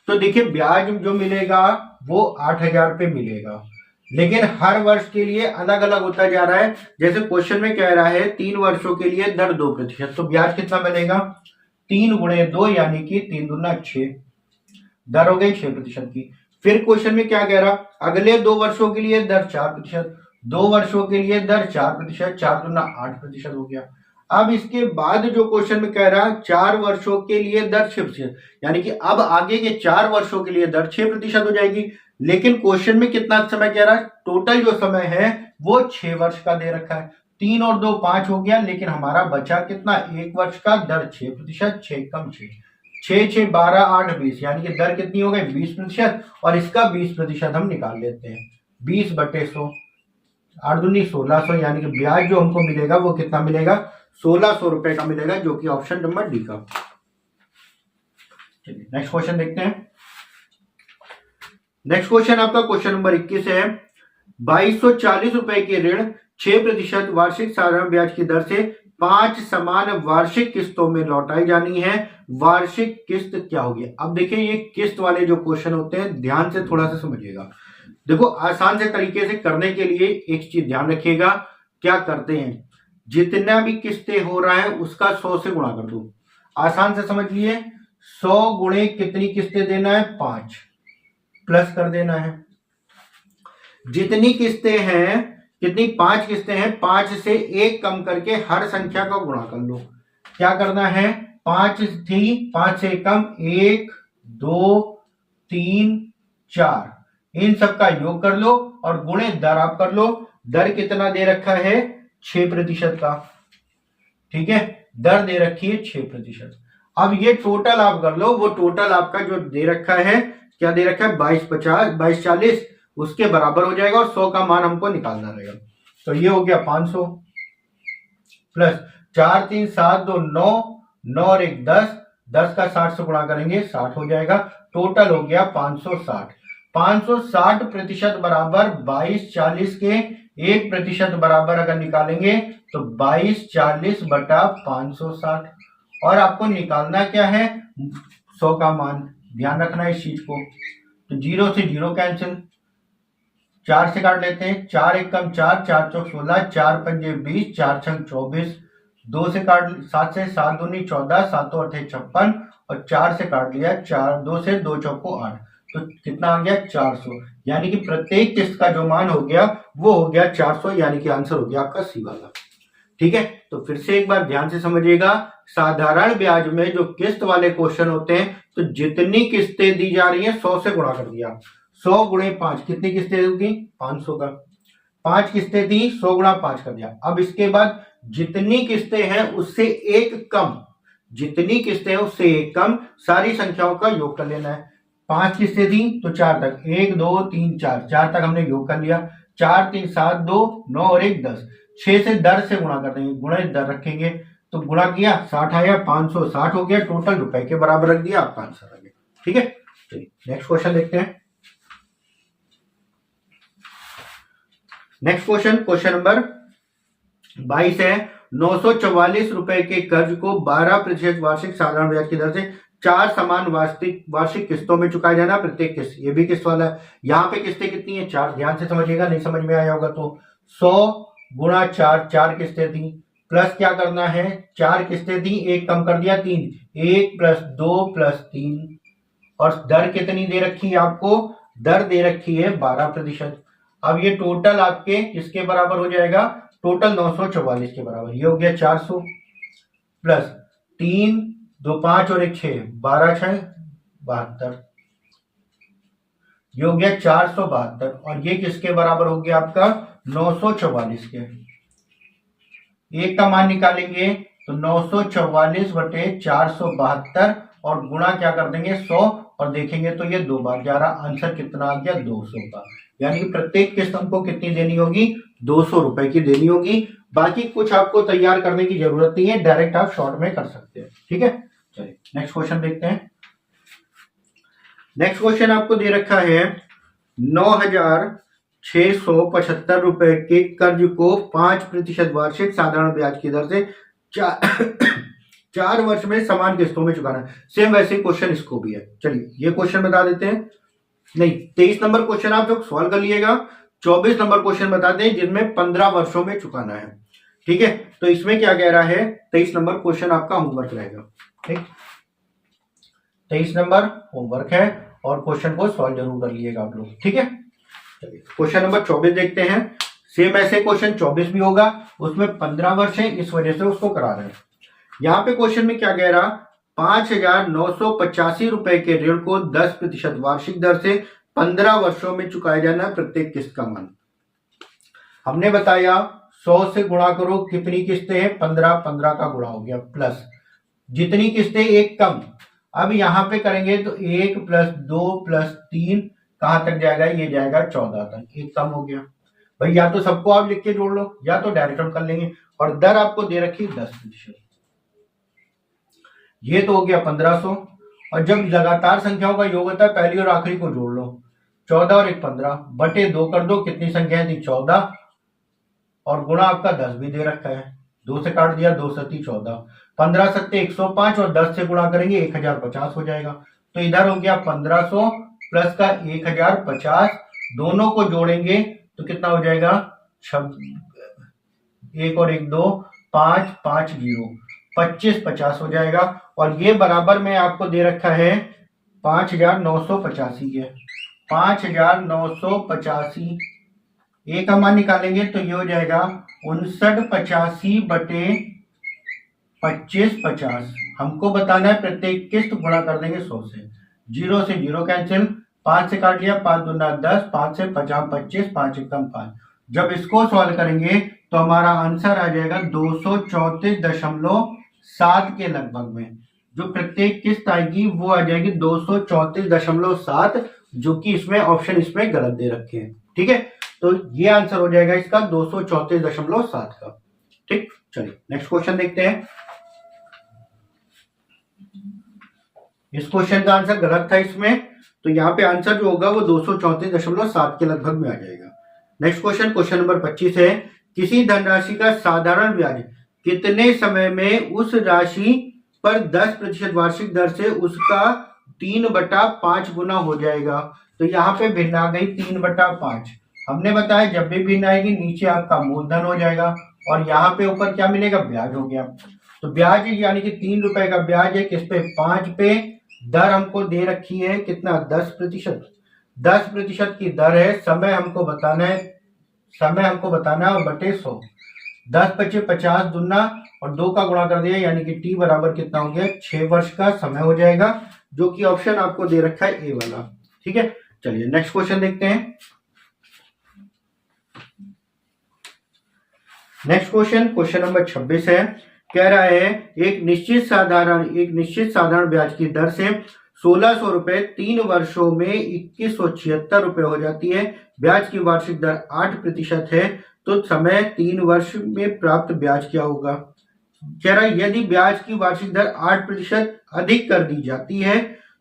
तो देखिए ब्याज जो मिलेगा वो 8,000 रुपये मिलेगा, लेकिन हर वर्ष के लिए अलग अलग होता जा रहा है। जैसे क्वेश्चन में कह रहा है 3 वर्षों के लिए दर 2%, तो ब्याज कितना मिलेगा 3 गुणे 2 यानी कि 3 दूना 6, दर हो गई 6% की। फिर क्वेश्चन में क्या कह रहा अगले 2 वर्षों के लिए दर 4%, 2 वर्षों के लिए दर 4%, 4 दूना 8% हो गया। अब इसके बाद जो क्वेश्चन में कह रहा 4 वर्षों के लिए दर 6%, यानी कि अब आगे के 4 वर्षों के लिए दर 6% हो जाएगी। लेकिन क्वेश्चन में कितना समय कह रहा है, टोटल जो समय है वो 6 वर्ष का दे रखा है। 3 और 2 5 हो गया, लेकिन हमारा बचा कितना 1 वर्ष का, दर 6%, 6 कम 6, 6 6 12 8 20, यानी कि दर कितनी हो गई 20%, और इसका 20% हम निकाल लेते हैं 20 बटे 100, 8 दूनी 1600, यानी कि ब्याज जो हमको मिलेगा वो कितना मिलेगा 1600 रुपए का मिलेगा, जो कि ऑप्शन नंबर डी का। चलिए नेक्स्ट क्वेश्चन देखते हैं। नेक्स्ट क्वेश्चन आपका क्वेश्चन नंबर 21 है 2240 रुपए के ऋण 6% वार्षिक साधारण ब्याज की दर से 5 समान वार्षिक किस्तों में लौटाई जानी है, वार्षिक किस्त क्या होगी? अब देखिए ये किस्त वाले जो क्वेश्चन होते हैं ध्यान से थोड़ा सा समझिएगा। देखो आसान से तरीके से करने के लिए एक चीज ध्यान रखिएगा, क्या करते हैं जितना भी किस्तें हो रहा है उसका 100 से गुणा कर दो। आसान से समझ लिए 100 गुणे कितनी किस्तें देना है 5, प्लस कर देना है जितनी किस्तें हैं, कितनी 5 किस्तें हैं, 5 से 1 कम करके हर संख्या का गुणा कर लो। क्या करना है 5 थी, 5 से कम 1 2 3 4, इन सब का योग कर लो और गुणे दर आप कर लो। दर कितना दे रखा है 6% का, ठीक है, दर दे रखी है 6%। अब ये टोटल आप कर लो, वो टोटल आपका जो दे रखा है क्या दे रखा है 2240, उसके बराबर हो जाएगा, और 100 का मान हमको निकालना रहेगा। तो ये हो गया 500 प्लस 4 3 7 2 9, 9 और 1 10, 10 का 60 से गुणा करेंगे 60 हो जाएगा, टोटल हो गया 560। 560% बराबर 2240 के 1% बराबर अगर निकालेंगे तो 2240 बटा 560, और आपको निकालना क्या है, 100 का मान। ध्यान रखना है इस चीज को। तो 0 से 0 कैंसिल, 4 से काट लेते हैं, 4 एक कम 4, 4 चौक 16, 4 पंजे 20, 4 छंग 24, 2 से काट 7 से 7 दूनी 14, 7 अठे 56 और 4 से काट लिया 4, 2 से 2 चौको 8, तो कितना आ गया 400। यानी कि प्रत्येक किस्त का जो मान हो गया वो हो गया 400, यानी कि आंसर हो गया आपका सी वाला। ठीक है, तो फिर से एक बार ध्यान से समझिएगा, साधारण ब्याज में जो किस्त वाले क्वेश्चन होते हैं तो जितनी किस्तें दी जा रही हैं 100 से गुणा कर दिया, 100 गुणे 5, कितनी किस्तें होगी 500 का, 5 किस्तें थी 100 गुणा 5 कर दिया। अब इसके बाद जितनी किस्तें हैं उससे एक कम, जितनी किस्तें हैं उससे एक कम सारी संख्याओं का योग कर लेना है। 5 किस्तें थी तो 4 तक, 1 2 3 4, 4 तक हमने योग कर लिया, 4 3 7 2 9 और 1 10, 6 से दर से गुणा कर देंगे, गुणे दर रखेंगे तो गुणा किया 60 आया, 560 हो गया, टोटल रुपए के बराबर रख दिया, आपका आंसर आ गया। ठीक है, चलिए नेक्स्ट क्वेश्चन देखते हैं। नेक्स्ट क्वेश्चन, क्वेश्चन नंबर 22 है, 944 रुपए के कर्ज को 12% वार्षिक साधारण ब्याज की दर से 4 समान वार्षिक किस्तों में चुकाया जाना, प्रत्येक किस्त, ये भी किस्त वाला है। यहाँ पे किस्तें कितनी है 4, ध्यान से समझिएगा, नहीं समझ में आया होगा तो 100 गुणा 4, 4 किस्तें थी, प्लस क्या करना है 4 किस्तें थी, एक कम कर दिया 3, 1 + 2 + 3 और दर कितनी दे रखी है आपको, दर दे रखी है 12%। अब ये टोटल आपके किसके बराबर हो जाएगा, टोटल 944 के बराबर, ये हो गया 400 प्लस 3 2 5 और 1 6, 12 6 72, ये हो गया 472 और ये किसके बराबर हो गया आपका 944 के। एक का मान निकालेंगे तो 944 बटे 472 और गुणा क्या कर देंगे 100 और देखेंगे तो ये 2 बार 11, आंसर कितना आ गया 200 का। यानी कि प्रत्येक किस्त हमको कितनी देनी होगी 200 रुपए की देनी होगी। बाकी कुछ आपको तैयार करने की जरूरत नहीं है, डायरेक्ट आप शॉर्ट में कर सकते हैं। ठीक है, चलिए नेक्स्ट क्वेश्चन देखते हैं। नेक्स्ट क्वेश्चन आपको दे रखा है 9,675 रुपए के कर्ज को 5% वार्षिक साधारण ब्याज की दर से 4 वर्ष में समान किस्तों में चुकाना है। सेम वैसे क्वेश्चन इसको भी है। चलिए ये क्वेश्चन बता देते हैं, नहीं 23 नंबर क्वेश्चन आप लोग सॉल्व कर लिएगा, 24 नंबर क्वेश्चन बताते हैं जिनमें 15 वर्षों में चुकाना है। ठीक है, तो इसमें क्या कह रहा है 23 नंबर क्वेश्चन आपका होमवर्क रहेगा। ठीक, 23 नंबर होमवर्क है और क्वेश्चन को सॉल्व जरूर कर लिएगा आप लोग। ठीक है, चलिए क्वेश्चन नंबर 24 देखते हैं। सेम ऐसे क्वेश्चन 24 भी होगा, उसमें 15 वर्ष है, इस वजह से उसको करा रहे हैं। यहाँ पे क्वेश्चन में क्या कह रहा, 5,985 रुपए के ऋण को 10% वार्षिक दर से 15 वर्षों में चुकाया जाना, प्रत्येक किस्त का मान। हमने बताया 100 से गुणा करो, कितनी किस्तें हैं 15, 15 का गुणा हो गया, प्लस जितनी किस्तें एक कम। अब यहाँ पे करेंगे तो 1 + 2 + 3 कहां तक जाएगा, ये जाएगा 14 तक, एक कम हो गया। भाई या तो सबको आप लिख के जोड़ लो या तो डायरेक्ट हम कर लेंगे, और दर आपको दे रखी 10%, ये तो हो गया 1500। और जब लगातार संख्याओं का योग होता है पहली और आखिरी को जोड़ लो, 14 और 1 15 बटे 2 कर दो, कितनी संख्या थी 14 और गुणा आपका 10 भी दे रखा है, 2 से काट दिया, 2 7 14, 15 7 105 और 10 से गुणा करेंगे 1050 हो जाएगा। तो इधर हो गया 1500 प्लस का 1050, दोनों को जोड़ेंगे तो कितना हो जाएगा 1 और 1 2 5 5 0 25 50 हो जाएगा। और ये बराबर में आपको दे रखा है 5,985 के, 5,985 एक का मान निकालेंगे तो ये हो जाएगा 5985 बटे 25 50। हमको बताना है प्रत्येक किस्त गुणा कर देंगे 100 से, 0 से 0 कैंसिल, 5 से काट लिया, 5 दूना 10, 5 से 50 25, 5 एकम 5। जब इसको सॉल्व करेंगे तो हमारा आंसर आ जाएगा 234.7 के लगभग में। जो प्रत्येक किस्त आएगी वो आ जाएगी 234.7, जो कि इसमें ऑप्शन इसमें गलत दे रखे हैं। ठीक है, तो ये आंसर हो जाएगा इसका 234.7 का। ठीक, चलिए नेक्स्ट क्वेश्चन देखते हैं। इस क्वेश्चन का आंसर गलत था इसमें, तो यहाँ पे आंसर जो होगा वो 234.7 के लगभग में आ जाएगा। नेक्स्ट क्वेश्चन, क्वेश्चन नंबर 25 है, किसी धनराशि का साधारण ब्याज कितने समय में उस राशि पर 10% वार्षिक दर से उसका 3/5 गुना हो जाएगा। तो यहाँ पे भिन्न आ गई 3/5। हमने बताया जब भी भिन्न आएगी नीचे आपका मूलधन हो जाएगा और यहाँ पे ऊपर क्या मिलेगा, ब्याज हो गया। तो ब्याज यानी कि 3 रुपए का ब्याज है किस पे, 5 पे। दर हमको दे रखी है कितना, 10%। 10% की दर है, समय हमको बताना है, और बटे 100। 10 बचे 50 दुना और 2 का गुणा कर दिया यानी कि टी बराबर कितना हो गया, 6 वर्ष का समय हो जाएगा, जो कि ऑप्शन आपको दे रखा है ए वाला। ठीक है, चलिए नेक्स्ट क्वेश्चन देखते हैं। नेक्स्ट क्वेश्चन नंबर 26 है। कह रहा है एक निश्चित साधारण ब्याज की दर से 1600 रुपए 3 वर्षों में 2176 रुपए हो जाती है। ब्याज की वार्षिक दर 8% है, तो समय 3 वर्ष में प्राप्त ब्याज क्या होगा। कह रहा है यदि ब्याज की वार्षिक दर 8% अधिक कर दी जाती है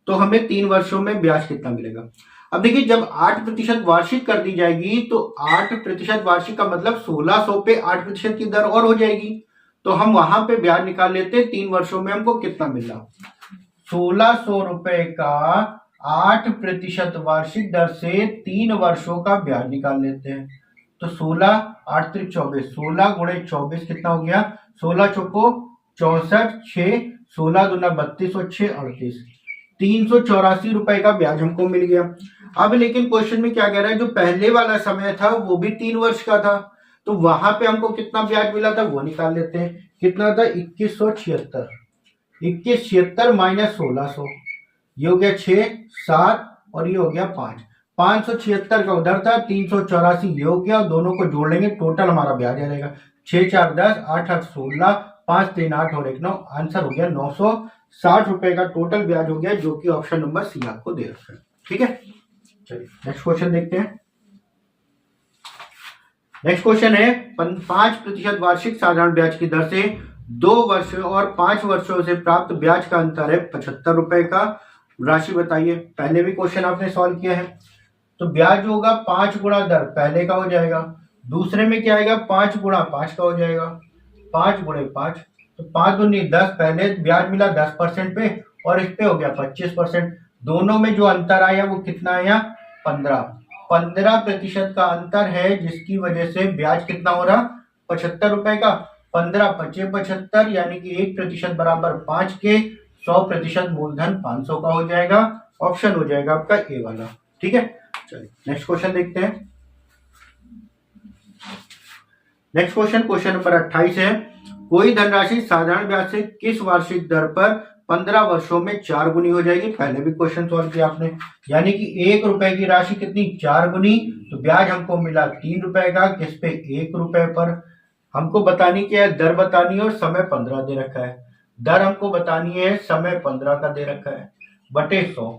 तो हमें 3 वर्षों में ब्याज कितना मिलेगा। अब देखिए जब 8% वार्षिक कर दी जाएगी तो 8% वार्षिक का मतलब 1600 पे 8% की दर और हो जाएगी, तो हम वहां पे ब्याज निकाल लेते हैं 3 वर्षों में हमको कितना मिला। 1600 रुपए का 8% वार्षिक दर से 3 वर्षों का ब्याज निकाल लेते हैं। तो 16 8 3 24, 16 गुणे 24 कितना हो गया, 16 चौको 64, 6 16 दूना 32 और 6 38, 384 रुपए का ब्याज हमको मिल गया। अब लेकिन क्वेश्चन में क्या कह रहा है, जो पहले वाला समय था वो भी 3 वर्ष का था, तो वहां पे हमको कितना ब्याज मिला था वो निकाल लेते हैं। कितना था, 2176। 2176 माइनस 1600, ये हो गया 6 7 और ये हो गया 5। 576 का उधर था, 384 ये हो गया, दोनों को जोड़ लेंगे टोटल हमारा ब्याज आ जाएगा 6 4 10, 8 8 16, 5 3 8 और 1 9, आंसर हो गया 960 रुपए का टोटल ब्याज हो गया, जो कि ऑप्शन नंबर सी आपको दे रखा है। ठीक है, चलिए नेक्स्ट क्वेश्चन देखते हैं। नेक्स्ट क्वेश्चन है 5% वार्षिक साधारण ब्याज की दर से 2 वर्ष और 5 वर्षों से प्राप्त ब्याज का अंतर है 75 रुपए का, राशि बताइए। पहले भी क्वेश्चन आपने सॉल्व किया है, तो ब्याज होगा 5 गुणा दर पहले का हो जाएगा, दूसरे में क्या आएगा 5 गुणा 5 का हो जाएगा, 5 गुणे 5, तो 5 दूनी 10, पहले ब्याज मिला 10% पे और इस पे हो गया 25%, दोनों में जो अंतर आया वो कितना आया, 15% का अंतर है, जिसकी वजह से ब्याज कितना हो रहा, 75 रुपए का। 15 पचे 75 यानी कि 1% बराबर 5 के, 100% मूलधन 500 का हो जाएगा, ऑप्शन हो जाएगा आपका ए वाला। ठीक है, चलिए नेक्स्ट क्वेश्चन देखते हैं। नेक्स्ट क्वेश्चन नंबर 28 है। कोई धनराशि साधारण ब्याज से किस वार्षिक दर पर 15 वर्षों में 4 गुनी हो जाएगी। पहले भी क्वेश्चन सॉल्व किया आपने, यानी कि 1 रुपए की राशि कितनी, 4 गुनी, तो ब्याज हमको मिला 3 रुपए का, किस पे, 1 रुपए पर। हमको बतानी क्या है, दर बतानी है और समय 15 दे रखा है। दर हमको बतानी है, समय 15 का दे रखा है, बटे 100।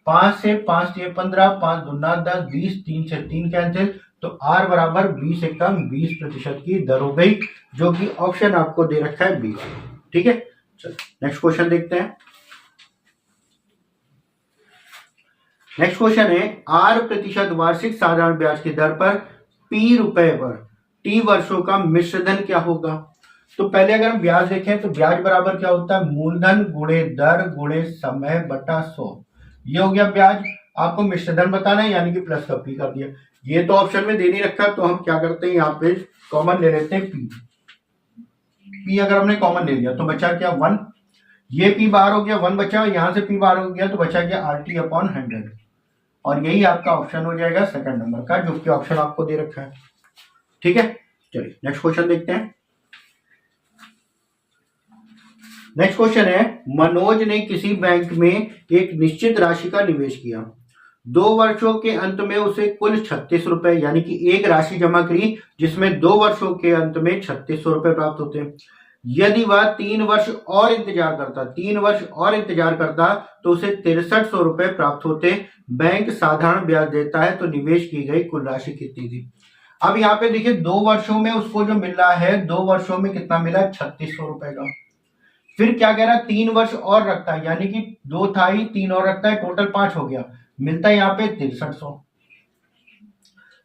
5 से 5 ये 15, 5 दूना 10, 20, 3 से 3 कैंसिल, तो आर बराबर 20 एकम 20% की दर हो गई, जो कि ऑप्शन आपको दे रखा है 20। ठीक है, चलो नेक्स्ट क्वेश्चन देखते हैं। नेक्स्ट क्वेश्चन है 8% वार्षिक साधारण ब्याज की दर पर पी रुपए पर टी वर्षों का मिश्रधन क्या होगा। तो पहले अगर हम ब्याज देखें तो ब्याज बराबर क्या होता है, मूलधन गुणे दर गुणे समय बटा 100। ये हो गया ब्याज। आपको मिश्रधन बताना है यानी कि प्लस का पी कर दिया। ये तो ऑप्शन में दे नहीं रखा, तो हम क्या करते हैं, यहाँ पे कॉमन ले लेते हैं पी। पी अगर हमने कॉमन ले लिया तो बचा क्या 1, ये पी बाहर हो गया, 1 बचा, यहां से पी बाहर हो गया तो बचा क्या RT अपॉन 100, और यही आपका ऑप्शन हो जाएगा सेकंड नंबर का, जो कि ऑप्शन आपको दे रखा है। ठीक है, चलिए नेक्स्ट क्वेश्चन देखते हैं। नेक्स्ट क्वेश्चन है, मनोज ने किसी बैंक में एक निश्चित राशि का निवेश किया। 2 वर्षों के अंत में उसे कुल 36 रुपए यानी कि एक राशि जमा करी, जिसमें 2 वर्षों के अंत में 3600 रुपए प्राप्त होते हैं। यदि वह 3 वर्ष और इंतजार करता तो उसे 6300 रुपए प्राप्त होते। बैंक साधारण ब्याज देता है, तो निवेश की गई कुल राशि कितनी थी। अब यहाँ पे देखिए 2 वर्षों में उसको जो मिल रहा है, 2 वर्षों में कितना मिला, 3600 रुपए का। फिर क्या कह रहा है, 3 वर्ष और रखता है, यानी कि 2 था ही, 3 और रखता है, टोटल 5 हो गया, मिलता है यहाँ पे 6300।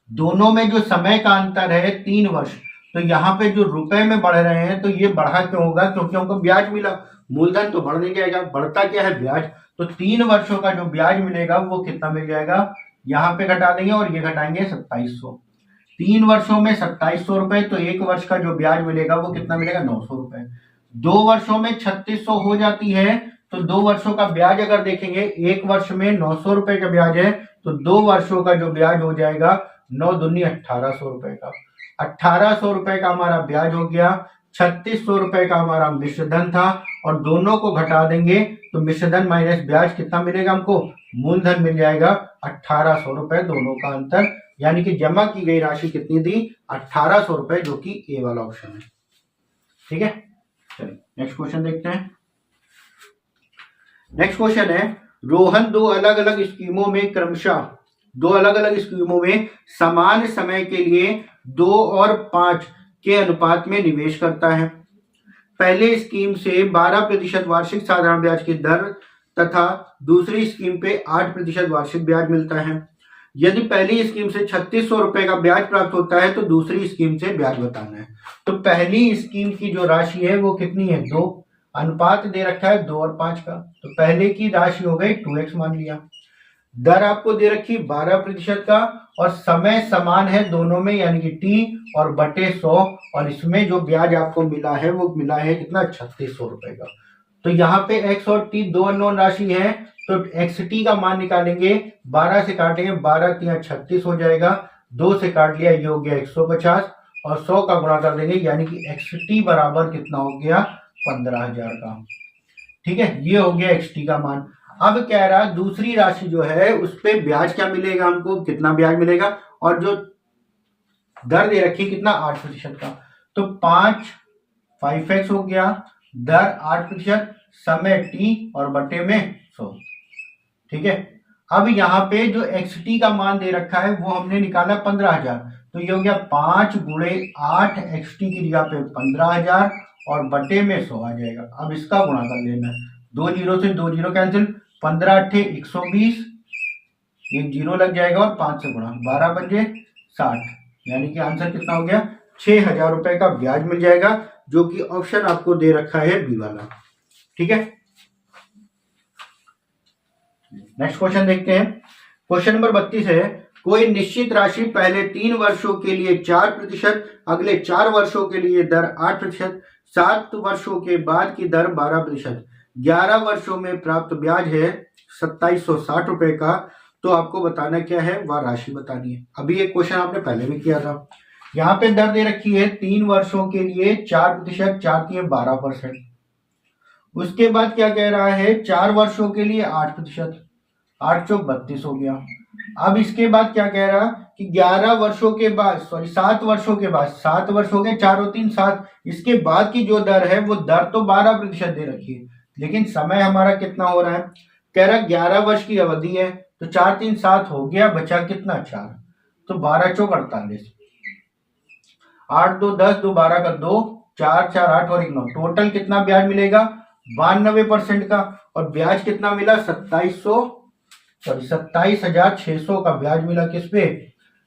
दोनों में जो समय का अंतर है 3 वर्ष, तो यहाँ पे जो रुपए में बढ़ रहे हैं, तो ये बढ़ा क्यों होगा, क्योंकि हमको ब्याज मिला। मूलधन तो बढ़ नहीं जाएगा, बढ़ता क्या है ब्याज। तो 3 वर्षों का जो ब्याज मिलेगा वो कितना मिल जाएगा, यहाँ पे घटा देंगे और ये घटाएंगे 2700। 3 वर्षों में 2700 रुपए, तो 1 वर्ष का जो ब्याज मिलेगा वो कितना मिलेगा, 900 रुपए। 2 वर्षों में 3600 हो जाती है, तो 2 वर्षों का ब्याज अगर देखेंगे, 1 वर्ष में 900 रुपए का ब्याज है, तो 2 वर्षों का जो ब्याज हो जाएगा 9 दूनी 1800 रुपए का। 1800 रुपए का हमारा ब्याज हो गया। 3600 रुपए का हमारा मिश्रधन था, और दोनों को घटा देंगे तो मिश्रधन माइनस ब्याज कितना मिलेगा हमको, मूलधन मिल जाएगा 1800 रुपए, दोनों का अंतर। यानी कि जमा की गई राशि कितनी दी, 1800 रुपए, जो कि ए वाला ऑप्शन है। ठीक है, चलिए नेक्स्ट क्वेश्चन देखते हैं। नेक्स्ट क्वेश्चन है, रोहन दो अलग अलग स्कीमों में समान समय के लिए 2 और 5 के अनुपात में निवेश करता है। पहले स्कीम से 12% वार्षिक साधारण ब्याज की दर तथा दूसरी स्कीम पे 8% वार्षिक ब्याज मिलता है। यदि पहली स्कीम से 3600 रुपए का ब्याज प्राप्त होता है तो दूसरी स्कीम से ब्याज बताना है। तो पहली स्कीम की जो राशि है वो कितनी है, 2, अनुपात दे रखा है 2 और 5 का, तो पहले की राशि हो गई 2x मान लिया। दर आपको दे रखी 12% का, और समय समान है दोनों में, यानी कि t और बटे 100, और इसमें जो ब्याज आपको मिला है वो मिला है कितना, 3600 रुपए का। तो यहाँ पे x और t दो अननोन राशि है, तो xt का मान निकालेंगे, 12 से काटेंगे, 12 3 36 हो जाएगा, 2 से काट लिया, ये हो गया 150, और 100 का गुणा कर देंगे, यानी कि xt बराबर कितना हो गया, 15,000 का। ठीक है, ये हो गया xt का मान। अब कह रहा दूसरी राशि जो है उस पे ब्याज क्या मिलेगा हमको, कितना ब्याज मिलेगा, और जो दर दे रखी कितना, 8% का। तो 5x हो गया, दर 8%, समय t और बटे में 100। ठीक है, अब यहाँ पे जो xt का मान दे रखा है वो हमने निकाला 15,000, तो ये हो गया 5 गुणे 8, xt की जगह पे 15,000 और बटे में 100 आ जाएगा। अब इसका गुणा कर लेना है, 2 जीरो से 2 जीरो कैंसिल, 15 8 120, एक जीरो लग जाएगा और 5 से गुणा, 12 बजे 60, यानी कि आंसर कितना हो गया, 6,000 रुपए का ब्याज मिल जाएगा, जो कि ऑप्शन आपको दे रखा है बी वाला। ठीक है, नेक्स्ट क्वेश्चन देखते हैं। क्वेश्चन नंबर 32 है, कोई निश्चित राशि पहले 3 वर्षों के लिए 4%, अगले 4 वर्षों के लिए दर 8%, 7 वर्षों के बाद की दर 12%, 11 वर्षों में प्राप्त ब्याज है 2760 रुपए का, तो आपको बताना क्या है, वह राशि बतानी है। अभी एक क्वेश्चन आपने पहले भी किया था। यहाँ पे दर दे रखी है 3 वर्षों के लिए 4%, 4 की 12%। उसके बाद क्या कह रहा है, 4 वर्षों के लिए 8%, 8 चौक 32 हो गया। अब इसके बाद क्या कह रहा कि 11 वर्षों के बाद, 7 वर्षों के बाद, 7 वर्ष हो गए, 4 और 3 7, इसके बाद की जो दर है वो दर तो 12% दे रखी है, लेकिन समय हमारा कितना हो रहा है, कह रहा 11 वर्ष की अवधि है, तो 4 3 7 हो गया, बचा कितना 4, तो 12 चौक 48, 8 2 10, 2 12 का 2, 4 4 8 और 1 9, टोटल कितना ब्याज मिलेगा, 92% का। और ब्याज कितना मिला, 27,600 का ब्याज मिला, किस पे,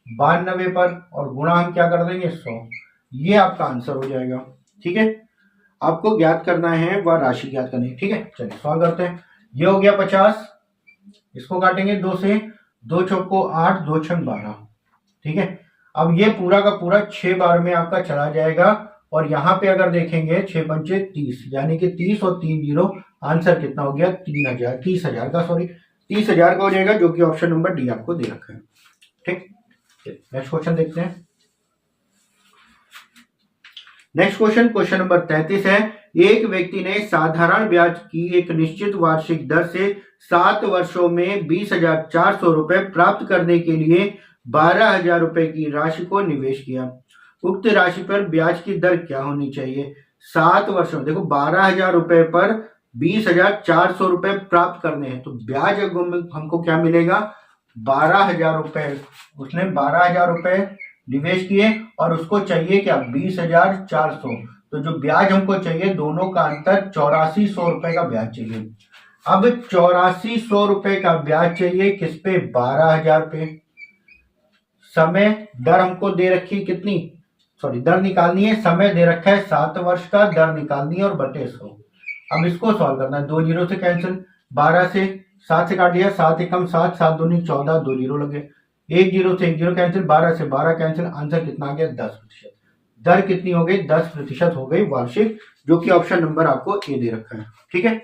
92 पर, और गुणा हम क्या कर देंगे 100, ये आपका आंसर हो जाएगा। ठीक है, आपको ज्ञात करना है वह राशि ज्ञात करनी है। ठीक है, चलिए सॉल्व करते हैं। ये हो गया 50, इसको काटेंगे 2 से, 2 चौको 8, 2 छंग 12। ठीक है, अब ये पूरा का पूरा 6 बार में आपका चला जाएगा, और यहाँ पे अगर देखेंगे 6 पंचे 30, यानी कि 30 और 3 जीरो, आंसर कितना हो गया, 30,000 का, 30,000 का हो जाएगा, जो कि ऑप्शन नंबर डी आपको दे रखा है। ठीक, नेक्स्ट क्वेश्चन देखते हैं। नेक्स्ट क्वेश्चन नंबर 33 है, एक व्यक्ति ने साधारण ब्याज की एक निश्चित वार्षिक दर से 7 वर्षों में 20,400 रुपए प्राप्त करने के लिए 12,000 रुपए की राशि को निवेश किया। उक्त राशि पर ब्याज की दर क्या होनी चाहिए। 7 वर्षों, देखो 12,000 रुपए पर 20,400 रुपए प्राप्त करने हैं, तो ब्याज हमको क्या मिलेगा, 12,000 रुपए। उसने 12,000 रुपए निवेश किए और उसको चाहिए क्या, 20,400, तो जो ब्याज हमको चाहिए, दोनों का अंतर 8400 रुपए का ब्याज चाहिए। अब 8400 रुपए का ब्याज चाहिए किस पे, 12,000 पे। समय दर हमको दे रखी कितनी, दर निकालनी है, समय दे रखा है 7 वर्ष का, दर निकालनी है और बटे 100। अब इसको सॉल्व करना है, 2 जीरो से कैंसिल, 12 से 7 से काट लिया, 7 एकम 7, 7 दूनी 14, 2 जीरो लगे, 1 जीरो से 1 जीरो कैंसिल, 12 से 12 कैंसिल, आंसर कितना आ गया 10%। दर कितनी हो गई 10% हो गई वार्षिक, जो कि ऑप्शन नंबर आपको ए दे रखा है। ठीक है,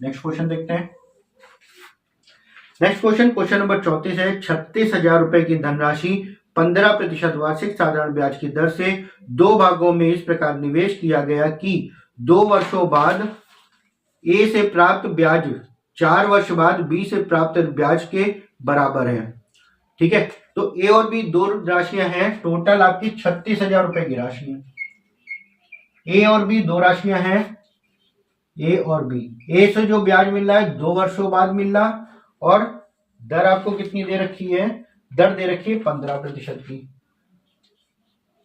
नेक्स्ट क्वेश्चन देखते हैं। नेक्स्ट क्वेश्चन नंबर 34 है। 36,000 रुपए की धनराशि 15% वार्षिक साधारण ब्याज की दर से 2 भागों में इस प्रकार निवेश किया गया कि 2 वर्षों बाद ए से प्राप्त ब्याज 4 वर्ष बाद बी से प्राप्त ब्याज के बराबर है। ठीक है, तो ए और बी दो राशियां हैं, टोटल आपकी 36,000 रुपए की राशि है। ए और बी दो राशियां हैं, ए और बी। ए से जो ब्याज मिल रहा है 2 वर्षों बाद मिल रहा, और दर आपको कितनी दे रखी है, दर दे रखी है 15% की।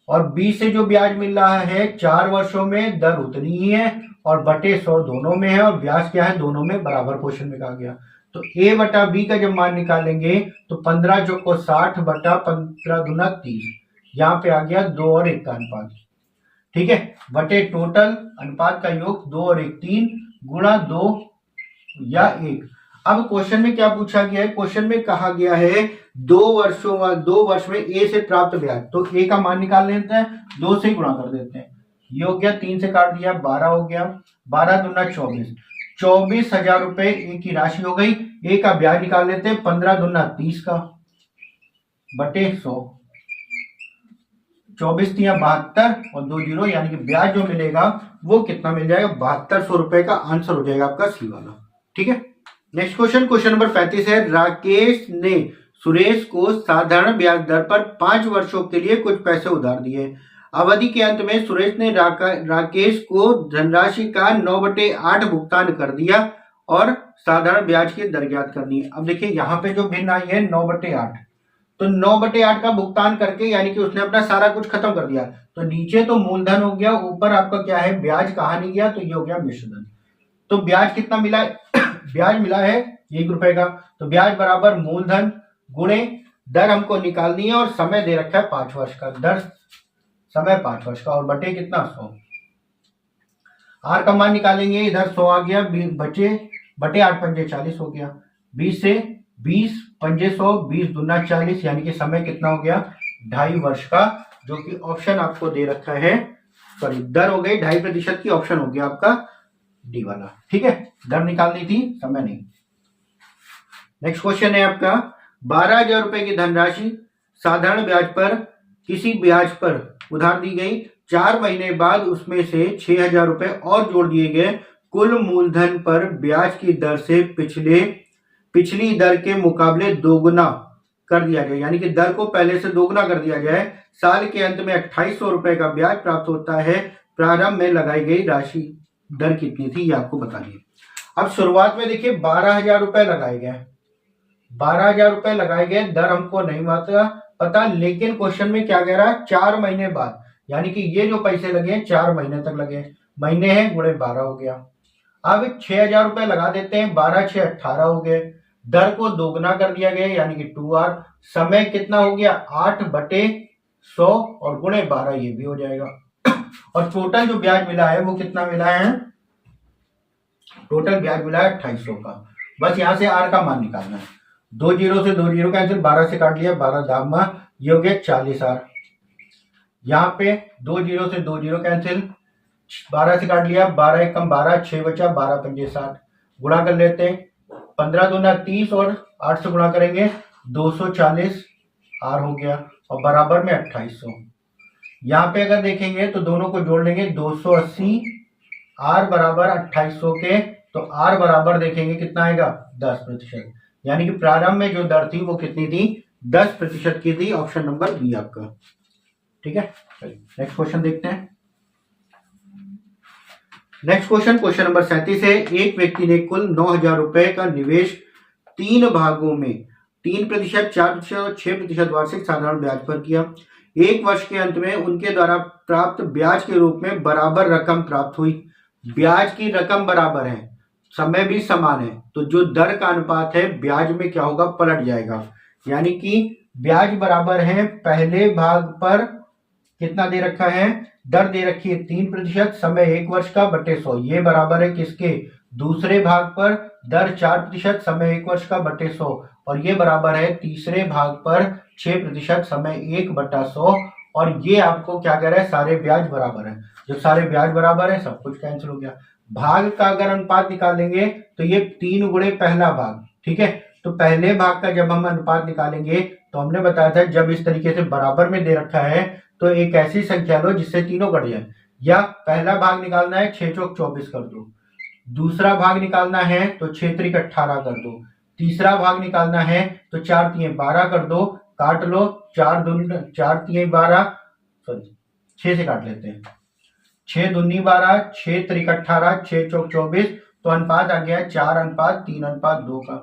और बी से जो ब्याज मिल रहा है 4 वर्षों में, दर उतनी ही है और बटे 100 दोनों में है, और ब्याज क्या है दोनों में बराबर पोर्शन में कहा गया। तो ए बटा बी का जब मान निकालेंगे तो 15 चौको 60 बटा 15 दूना 30, यहाँ पे आ गया 2 और 1 का अनुपात। ठीक है, बटे टोटल अनुपात का योग 2 और 1 3 गुणा 2 या 1। अब क्वेश्चन में क्या पूछा गया है, क्वेश्चन में कहा गया है 2 वर्ष में ए से प्राप्त ब्याज, तो ए का मान निकाल लेते हैं, 2 से गुणा कर देते हैं, ये हो गया 3 से काट दिया 12 हो गया, 12 दूना 24, 24,000 रुपए ए की राशि हो गई। ए का ब्याज निकाल लेते हैं, 15 दूना 30 का बटे 100, 24 तिया 72 और 2 जीरो, यानी कि ब्याज जो मिलेगा वो कितना मिल जाएगा 7200 रुपए का आंसर हो जाएगा आपका सी वाला। ठीक है, नेक्स्ट क्वेश्चन नंबर 35 है। राकेश ने सुरेश को साधारण ब्याज दर पर 5 वर्षों के लिए कुछ पैसे उधार दिए। अवधि के अंत में सुरेश ने राकेश को धनराशि का 9/8 भुगतान कर दिया और साधारण ब्याज की दर ज्ञात करनी है। अब देखिए यहाँ पे जो भिन्न आई है 9/8, तो 9/8 का भुगतान करके यानी कि उसने अपना सारा कुछ खत्म कर दिया, तो नीचे तो मूलधन हो गया, ऊपर आपका क्या है ब्याज कहाँ नहीं गया, तो ये हो गया मिश्रधन। तो ब्याज कितना मिला है ब्याज मिला है 1 रुपए का, तो ब्याज बराबर मूलधन गुणे दर हमको निकालनी है और समय दे रखा है 5 वर्ष का, दर समय 5 वर्ष का, और बटे कितना 100। आर का मान निकालेंगे, इधर 100 आ गया, बटे 8 पंजे 40 हो गया, 20 से 20 पंजे 100, 20 दूना 40, यानी कि समय कितना हो गया 2.5 वर्ष का, जो कि ऑप्शन आपको दे रखा है, सॉरी दर हो गई 2.5% की, ऑप्शन हो गया आपका डी वाला। ठीक है, दर निकालनी थी, समय नहीं। नेक्स्ट क्वेश्चन है आपका 12,000 रुपए की धनराशि साधारण ब्याज पर किसी ब्याज पर उधार दी गई, 4 महीने बाद उसमें से 6,000 रुपए और जोड़ दिए गए, कुल मूलधन पर ब्याज की दर से पिछली दर के मुकाबले दोगुना कर दिया जाए, यानी कि दर को पहले से दोगुना कर दिया जाए। साल के अंत में 2,800 रुपए का ब्याज प्राप्त होता है। प्रारंभ में लगाई गई राशि दर कितनी थी, ये आपको बतानी है। अब शुरुआत में देखिए 12,000 रुपए लगाए गए, 12,000 रुपए लगाए गए, दर हमको नहीं पता, लेकिन क्वेश्चन में क्या कह रहा है 4 महीने बाद, यानी कि ये जो पैसे लगे 4 महीने तक लगे, महीने हैं गुणे 12 हो गया। अब 6,000 रुपए लगा देते हैं, 12 6 18 हो गए, दर को दोगुना कर दिया गया यानी कि 2R, समय कितना हो गया 8/100 और गुणे 12 ये भी हो जाएगा। और टोटल जो ब्याज मिला है वो कितना मिला है, टोटल ब्याज मिला है 2,800 का। बस यहां से आर का मान निकालना है, 2 जीरो से 2 जीरो कैंसिल, 12 से काट लिया 12 दामा, ये हो गया 40R। यहाँ पे 2 जीरो से 2 जीरो कैंसिल, 12 से काट लिया 12 1 कम 12, 6 बचा, 12 पंजे 60, गुणा कर लेते हैं, 15 दूना 30 और 8 से गुणा करेंगे 240 आर हो गया, और बराबर में 2,800। यहाँ पे अगर देखेंगे तो दोनों को जोड़ लेंगे 280 आर बराबर 2,800 के, तो आर बराबर देखेंगे कितना आएगा 10%, यानी कि प्रारंभ में जो दर थी वो कितनी थी 10% की थी, ऑप्शन नंबर बी आपका। ठीक है, नेक्स्ट क्वेश्चन देखते हैं। नेक्स्ट क्वेश्चन नंबर 37 है। एक व्यक्ति ने कुल 9,000 रुपए का निवेश 3 भागों में 3%, 4% और 6% वार्षिक साधारण ब्याज पर किया। 1 वर्ष के अंत में उनके द्वारा प्राप्त ब्याज के रूप में बराबर रकम प्राप्त हुई। ब्याज की रकम बराबर है, समय भी समान है, तो जो दर का अनुपात है ब्याज में क्या होगा पलट जाएगा, यानी कि ब्याज बराबर है पहले भाग पर कितना दे रखा है, दर दे रखी है 3%, समय 1 वर्ष का बटे 100, ये बराबर है किसके, दूसरे भाग पर दर 4%, समय 1 वर्ष का बटे 100, और ये बराबर है तीसरे भाग पर 6%, समय 1/100। और ये आपको क्या कह रहा है, सारे ब्याज बराबर है। जब सारे ब्याज बराबर है सब कुछ कैंसिल हो गया। भाग का अगर अनुपात निकालेंगे तो ये 3 गुणे पहला भाग, ठीक है। तो पहले भाग का जब हम अनुपात निकालेंगे तो हमने बताया था जब इस तरीके से बराबर में दे रखा है तो एक ऐसी संख्या लो जिससे तीनों कट जाए। या पहला भाग निकालना है 6 चौक 24 कर दो, दूसरा भाग निकालना है तो 6 त्रिक 18 कर दो, तीसरा भाग निकालना है तो 4 तिये 12 कर दो, काट लो 4 तिये 12, सॉरी 6 से काट लेते हैं, 6 दूनी 12, 6 त्रिक 18, 6 चौक 24, तो अनुपात आ गया 4:3:2 का,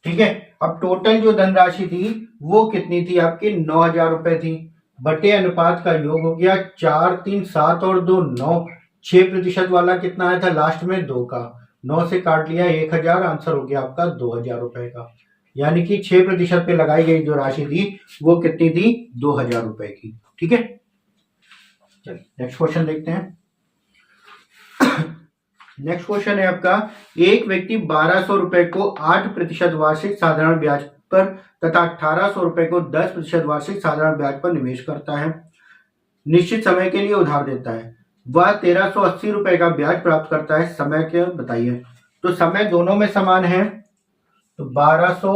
ठीक है। अब टोटल जो धनराशि थी वो कितनी थी आपकी, 9,000 रुपए थी, बटे अनुपात का योग हो गया 4, 3, 7 और 2 9, 6% वाला कितना आया था लास्ट में 2 का, 9 से काट लिया 1,000, आंसर हो गया आपका 2,000 रुपए का। यानी कि 6% पे लगाई गई जो राशि थी वो कितनी थी, 2,000 रुपए की, ठीक है। चलिए नेक्स्ट क्वेश्चन देखते हैं। नेक्स्ट क्वेश्चन है आपका, एक व्यक्ति 1,200 रुपए को 8% वार्षिक साधारण ब्याज पर तथा 1,800 रुपए को 10% वार्षिक साधारण ब्याज पर निवेश करता है, निश्चित समय के लिए उधार देता है, वह 1,380 रुपए का ब्याज प्राप्त करता है, समय के बताइए। तो समय दोनों में समान है, तो 1,200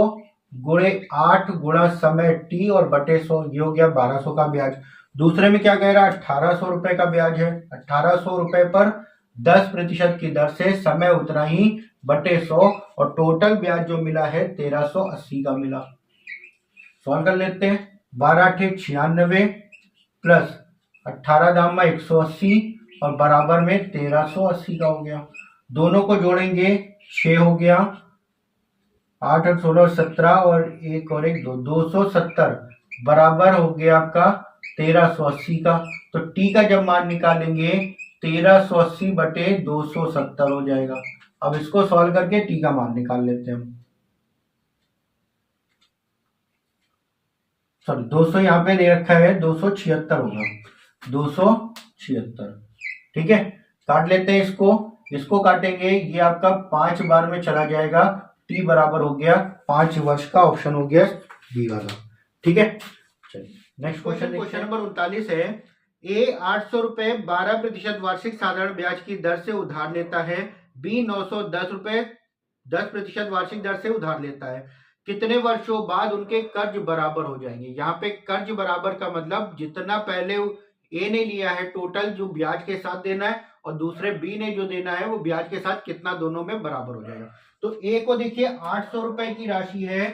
गुणे 8 गुणा समय t और बटे 100, ये हो गया 1,200 का ब्याज। दूसरे में क्या कह रहा है, 1,800 रुपए का ब्याज है, 1,800 रुपए पर 10% की दर से समय उतना ही बटे 100, और टोटल ब्याज जो मिला है 1,380 का मिला। सॉल्व कर लेते हैं, 12 × 96 प्लस 18 दाम 180 और बराबर में 1,380 का हो गया। दोनों को जोड़ेंगे 6 हो गया, 8 और 16 17 और 1 और 1 2, 270 बराबर हो गया आपका 1,380 का। तो टी का जब मान निकालेंगे 1,380 बटे 270 हो जाएगा। अब इसको सॉल्व करके टी का मान निकाल लेते हैं हम। सॉरी 200 यहाँ पे दे रखा है, 276 होगा, 276, ठीक है। काट लेते हैं इसको काटेंगे, ये आपका 5 बार में चला जाएगा, टी बराबर हो गया 5 वर्ष का, ऑप्शन हो गया बी वाला, ठीक है। चलिए नेक्स्ट क्वेश्चन नंबर 39 है, ए 800 रुपए 12% वार्षिक साधारण ब्याज की दर से उधार लेता है, बी 910 रुपए 10% वार्षिक दर से उधार लेता है, कितने वर्षों बाद उनके कर्ज बराबर हो जाएंगे। यहाँ पे कर्ज बराबर का मतलब जितना पहले ए ने लिया है टोटल जो ब्याज के साथ देना है, और दूसरे बी ने जो देना है वो ब्याज के साथ कितना दोनों में बराबर हो जाएगा। तो ए को देखिए 800 रुपए की राशि है,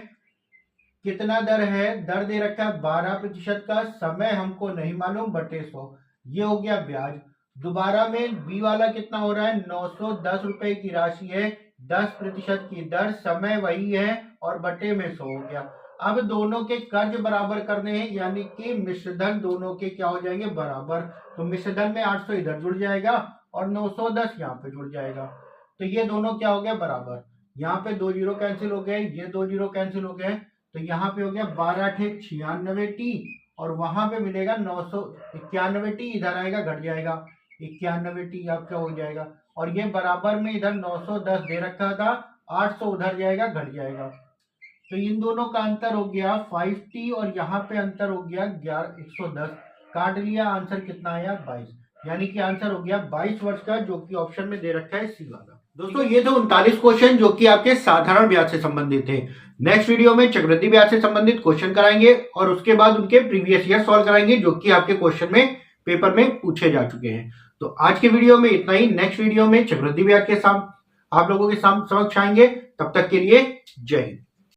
कितना दर है, दर दे रखा है 12% का, समय हमको नहीं मालूम बटे 100, ये हो गया ब्याज। दोबारा में बी वाला कितना हो रहा है, 910 रुपए की राशि है, 10% की दर, समय वही है और बटे में 100 हो गया। अब दोनों के कर्ज बराबर करने हैं, यानी कि मिश्रधन दोनों के क्या हो जाएंगे, बराबर। तो मिश्रधन में 800 इधर जुड़ जाएगा और 910 यहाँ पे जुड़ जाएगा, तो ये दोनों क्या हो गया, बराबर। यहाँ पे 2 जीरो कैंसिल हो गए, ये 2 जीरो कैंसिल हो गए, तो यहाँ पे हो गया 12 × 96 टी, और वहां पे मिलेगा 991 टी, इधर आएगा घट जाएगा 91 टी आपका हो जाएगा, और ये बराबर में इधर 910 दे रखा था, 800 उधर जाएगा घट जाएगा, तो इन दोनों का अंतर हो गया 5t, और यहाँ पे अंतर हो गया 110, काट लिया, आंसर कितना आया 22, यानी कि आंसर हो गया 22 वर्ष का, जो कि ऑप्शन में दे रखा है सी वाला। दोस्तों ये थे 39 क्वेश्चन जो कि आपके साधारण ब्याज से संबंधित थे। नेक्स्ट वीडियो में चक्रवृद्धि ब्याज से संबंधित क्वेश्चन कराएंगे और उसके बाद उनके प्रीवियस ईयर सॉल्व कराएंगे, जो कि आपके क्वेश्चन में पेपर में पूछे जा चुके हैं। तो आज के वीडियो में इतना ही, नेक्स्ट वीडियो में चक्रवृद्धि ब्याज के साथ आप लोगों के समक्ष आएंगे, तब तक के लिए जय हिंद।